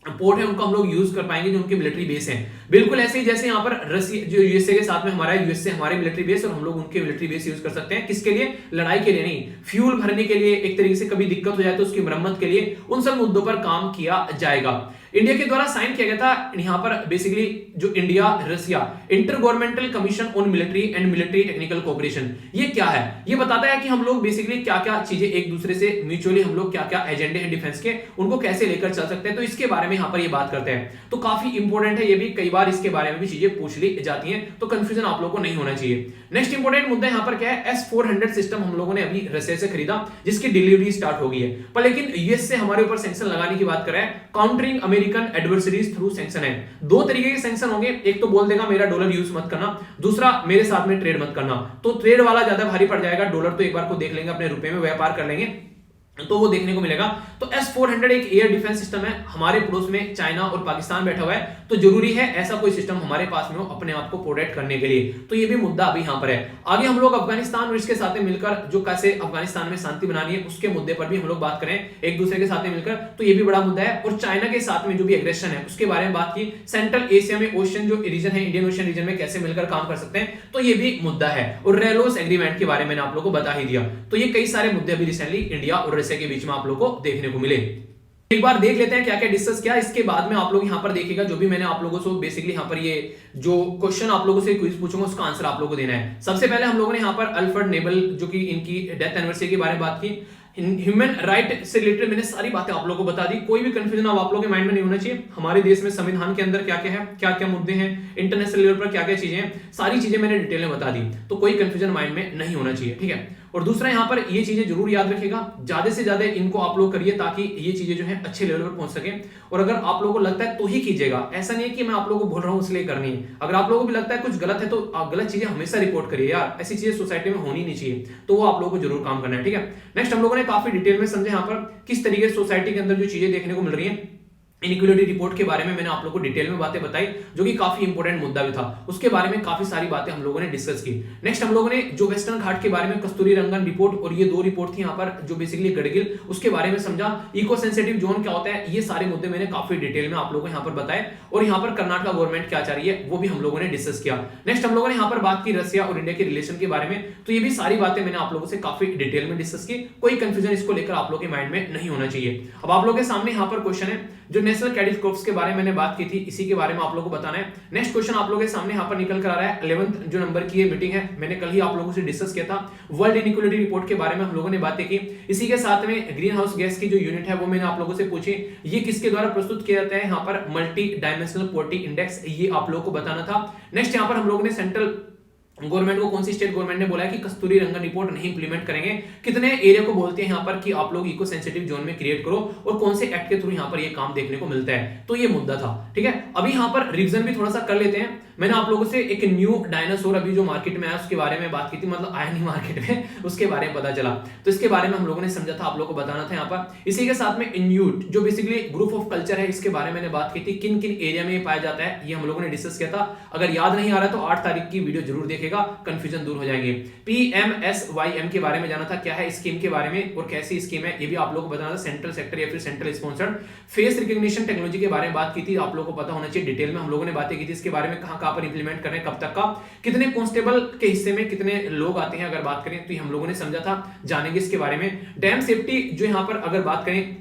पोर्ट है उनको हम लोग यूज कर पाएंगे, जो उनके मिलिट्री बेस हैं। बिल्कुल ऐसे ही जैसे यहाँ पर रशिया जो यूएसए के साथ में हमारा यूएसए हमारे मिलिट्री बेस और हम लोग उनके मिलिट्री बेस यूज कर सकते हैं। किसके लिए? लड़ाई के लिए नहीं, फ्यूल भरने के लिए, एक तरीके से कभी दिक्कत हो जाए तो उसकी मरम्मत के लिए, उन सब मुद्दों पर काम किया जाएगा। इंडिया के द्वारा साइन किया गया था यहां पर बेसिकली जो India Russia inter governmental commission on military and military technical cooperation. ये क्या है? ये बताता है कि हम लोग बेसिकली क्या क्या चीजें एक दूसरे से म्यूचुअली हम लोग क्या क्या एजेंडे हैं डिफेंस के उनको कैसे लेकर चल सकते हैं, तो इसके बारे में यहां पर ये बात करते हैं। तो काफी इंपॉर्टेंट है ये भी, कई बार इसके बारे में भी चीजें पूछ ली जाती हैं, तो कंफ्यूजन आप लोगों को नहीं होना चाहिए। नेक्स्ट इंपॉर्टेंट मुद्दा यहां पर क्या है? S-400 सिस्टम हम लोगों ने अभी रशिया से खरीदा जिसकी डिलीवरी स्टार्ट हो गई है, पर लेकिन यूएस से हमारे ऊपर सैंक्शन लगाने की बात कर रहा है। Countering American adversaries through sanction है। दो तरीके के सैंक्शन होंगे, एक तो बोल देगा मेरा डॉलर यूज मत करना, दूसरा मेरे साथ में ट्रेड मत करना। तो ट्रेड वाला ज्यादा भारी पड़ जाएगा, डॉलर तो एक बार को देख लेंगे, अपने रुपए में व्यापार कर लेंगे तो वो देखने को मिलेगा। तो S-400 एक एयर डिफेंस सिस्टम है, हमारे पड़ोस में चाइना और पाकिस्तान बैठा हुआ है, तो जरूरी है ऐसा कोई सिस्टम हमारे पास में हो अपने आप को प्रोटेक्ट करने के लिए। तो ये भी मुद्दा अभी यहां पर है। आगे हम लोग अफगानिस्तान और इसके साथ में मिलकर जो कैसे अफगानिस्तान में शांति बनानी है उसके मुद्दे पर भी हम लोग बात करें एक दूसरे के साथ में मिलकर, तो ये भी बड़ा मुद्दा है। और चाइना के साथ में जो भी एग्रेशन है उसके बारे में बात की। सेंट्रल एशिया में ओशियन जो रीजन है, इंडियन ओशियन रीजन में कैसे मिलकर काम कर सकते हैं, तो ये भी मुद्दा है। और रेलोस एग्रीमेंट के बारे में आप लोग को बता ही दिया। तो ये कई सारे मुद्दे अभी रिसेंटली इंडिया और रशिया के बीच में आप लोग को देखने को मिले। एक बार देख लेते हैं क्या क्या डिस्कस किया। इसके बाद में आप लोग यहां पर देखिएगा जो भी मैंने आप लोगों से बेसिकली यहां पर ये जो क्वेश्चन आप लोगों से क्विज पूछूंगा उसका आंसर आप लोगों को देना है। सबसे पहले हम लोगों ने यहां पर अल्फ्रेड नेबल जो कि इनकी डेथ एनिवर्सरी के बारे में बात की। ह्यूमन राइट से रिलेटेड मैंने सारी बातें आप लोगों को बता दी, कोई भी कंफ्यूजन अब आप लोगों के माइंड में नहीं होना चाहिए। हमारे देश में संविधान के अंदर क्या क्या है, क्या क्या मुद्दे हैं, इंटरनेशनल लेवल पर क्या क्या चीजें हैं, सारी चीजें मैंने डिटेल में बता दी, तो कोई कंफ्यूजन माइंड में नहीं होना चाहिए, ठीक है। और दूसरा यहां पर ये चीजें जरूर याद रखिएगा, ज्यादा से ज्यादा इनको आप लोग करिए ताकि ये चीजें जो है अच्छे लेवल पर पहुंच सके। और अगर आप लोगों को लगता है तो ही कीजिएगा, ऐसा नहीं है कि मैं आप लोगों को बोल रहा हूं इसलिए करनी है। अगर आप लोगों को भी लगता है कुछ गलत है तो आप गलत चीजें हमेशा रिपोर्ट करिए यार, ऐसी चीजें सोसाइटी में होनी नहीं चाहिए, तो वो आप लोगों को जरूर काम करना है, ठीक है। नेक्स्ट हम लोगों ने काफी डिटेल में समझे यहां पर किस तरीके से सोसाइटी के अंदर जो चीजें देखने को मिल रही है। इनइक्वालिटी रिपोर्ट के बारे में मैंने आप लोगों को डिटेल में बातें बताई, जो कि काफी इंपॉर्टेंट मुद्दा भी था, उसके बारे में काफी सारी बातें हम लोगों ने डिस्कस की। नेक्स्ट हम लोगों ने जो वेस्टर्न घाट के बारे में कस्तूरी रंगन रिपोर्ट और ये दो रिपोर्ट थी यहाँ पर जो बेसिकली गडगिल, उसके बारे में समझा। इको सेंसिटिव जोन क्या होता है, ये सारे मुद्दे मैंने काफी डिटेल में आप लोगों को यहाँ पर बताए। और यहाँ पर कर्नाटक गवर्नमेंट क्या चाह रही है वो भी हम लोगों ने डिस्कस किया। नेक्स्ट हम लोगों ने यहाँ पर बात की रशिया और इंडिया के रिलेशन के बारे में, तो ये भी सारी बातें मैंने आप लोगों से काफी डिटेल में डिस्कस की। कोई कंफ्यूजन इसको लेकर आप लोगों के माइंड में नहीं होना चाहिए। अब आप लोगों के सामने यहाँ पर क्वेश्चन है, जो नेशनल कैडेट कॉर्प्स के बारे में मैंने बात की थी, इसी के बारे में आप लोगों को बताना है। नेक्स्ट क्वेश्चन आप लोगों के सामने यहाँ पर निकल कर आ रहा है 11th जो नंबर की ये मीटिंग है, मैंने कल ही आप लोगों से डिस्कस किया था। वर्ल्ड इनइक्वालिटी रिपोर्ट के बारे में हम लोगों ने बातें की। इसी के साथ में ग्रीन हाउस गैस की जो यूनिट है वो मैंने आप लोगों से पूछी, ये किसके द्वारा प्रस्तुत किया जाता है, यहाँ पर मल्टी डायमेंशनल पॉवर्टी इंडेक्स, ये आप लोगों को बताना था। नेक्स्ट यहाँ पर हम लोगों ने सेंट्रल गवर्नमेंट को, कौन सी स्टेट गवर्नमेंट ने बोला है कि कस्तूरी रंगन रिपोर्ट नहीं इंप्लीमेंट करेंगे, कितने एरिया को बोलते हैं यहाँ पर कि आप लोग इको सेंसिटिव जोन में क्रिएट करो, और कौन से एक्ट के थ्रू यहाँ पर ये काम देखने को मिलता है, तो ये मुद्दा था, ठीक है। अभी यहाँ पर रिवीजन भी थोड़ा सा कर लेते हैं। मैंने आप लोगों से एक न्यू डायनासोर अभी जो मार्केट में आया उसके बारे में बात की थी, मतलब आया नहीं मार्केट में, उसके बारे में पता चला, तो इसके बारे में हम लोगों ने समझा था, आप लोगों को बताना था यहाँ पर। इसी के साथ में इन्यूट जो बेसिकली ग्रुप ऑफ कल्चर है, इसके बारे में मैंने बात की थी, किन किन एरिया में ये पाया जाता है, ये हम लोगों ने डिस्कस किया था। अगर याद नहीं आ रहा तो 8 तारीख की वीडियो जरूर देखेगा, कंफ्यूजन दूर हो जाएंगे। PMSYM के बारे में जाना था, क्या है स्कीम के बारे में और कैसी स्कीम है, ये भी आप लोगों को बताना था। सेंट्रल सेक्टर या फिर central sponsored face recognition technology के बारे में बात की थी, आप लोगों को पता होना चाहिए, डिटेल में हम लोगों ने बातें की थी इसके बारे में, कहां पर इंप्लीमेंट कर रहे हैं, कब तक का, कितने कांस्टेबल के हिस्से में कितने लोग आते हैं, अगर बात करें तो हम लोगों ने समझा था, जानेंगे इसके बारे में। डैम सेफ्टी जो यहां पर अगर बात करें,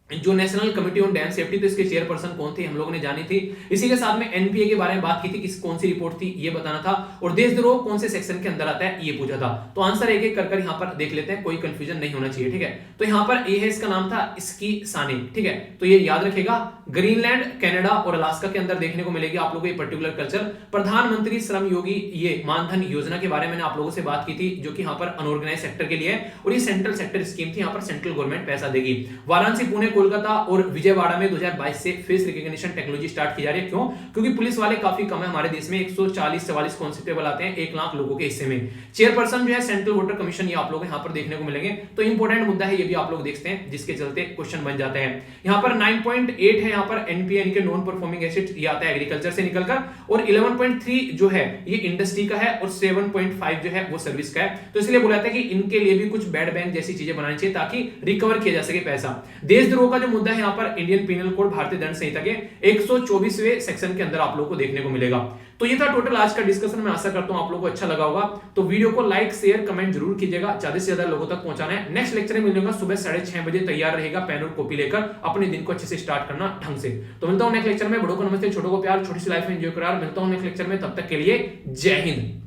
जो national committee on dam safety, तो इसके चेयरपर्सन कौन थे हम लोगों ने जानी थी। इसी के साथ में एनपीए के बारे में बात की थी, किस कौन सी रिपोर्ट थी ये बताना था, और देशद्रोह कौन से सेक्शन के अंदर आता है ये पूछा था। तो आंसर एक एक कर यहाँ पर देख लेते हैं, कोई कंफ्यूजन नहीं होना चाहिए, ठीक है। तो यहाँ पर ये है, इसका नाम था स्की सानी, ठीक है, तो ये याद रखेगा। ग्रीनलैंड, कनाडा और अलास्का के अंदर देखने को मिलेगी आप लोगों को ये पर्टिकुलर कल्चर। प्रधानमंत्री श्रम योगी ये मानधन योजना के बारे में आप लोगों से बात की थी, जो कि यहाँ पर अनऑर्गेनाइज सेक्टर के लिए है, और ये सेंट्रल सेक्टर स्कीम थी, यहाँ पर सेंट्रल गवर्नमेंट पैसा देगी। वाराणसी पुणे कोलकाता और विजयवाड़ा में 2022 से फेस रिकॉग्निशन टेक्नोलॉजी स्टार्ट की जा रही है। क्यों? क्योंकि पुलिस वाले काफी कम है हमारे देश में, 140-44 कांस्टेबल आते हैं 1 लाख लोगों के हिस्से में। चेयरपर्सन जो है सेंट्रल वोटर कमीशन, ये आप लोग यहाँ पर देखने को मिलेंगे। तो इंपॉर्टेंट मुद्दा है, ये भी आप लोग देखते हैं जिसके चलते क्वेश्चन बन जाते हैं। यहाँ पर 9.8 है, यहाँ पर एनपीए के नॉन परफॉर्मिंग एसेट, ये आता है एग्रीकल्चर से निकलकर, और 11.3 जो है ये इंडस्ट्री का है, और 7.5 जो है वो सर्विस का है। तो इसलिए बोला था कि इनके लिए भी कुछ बैड बैंक जैसी चीजें बनानी चाहिए ताकि रिकवर किया जा सके पैसा। देशद्रोह का जो मुद्दा है यहाँ पर इंडियन पिनल कोड भारतीय दंड संहिता के 124वें सेक्शन के अंदर आप लोगों को देखने को मिलेगा। तो ये था टोटल आज का डिस्कशन। मैं आशा करता हूं आप लोगों को अच्छा लगा होगा। तो वीडियो को लाइक शेयर कमेंट जरूर कीजिएगा, ज्यादा से ज्यादा लोगों तक पहुंचाना है। नेक्स्ट लेक्चर में मिलूंगा सुबह 6:30 बजे। तैयार रहेगा पेन और कॉपी लेकर, अपने दिन को अच्छे से स्टार्ट करना ढंग से। तो मिलता हूं नेक्स्ट लेक्चर में। बड़ों को नमस्ते, छोटों को प्यार, छोटी सी लाइफ में एंजॉय करार। मिलता हूं नेक्स्ट लेक्चर में, तब तक के लिए जय हिंद।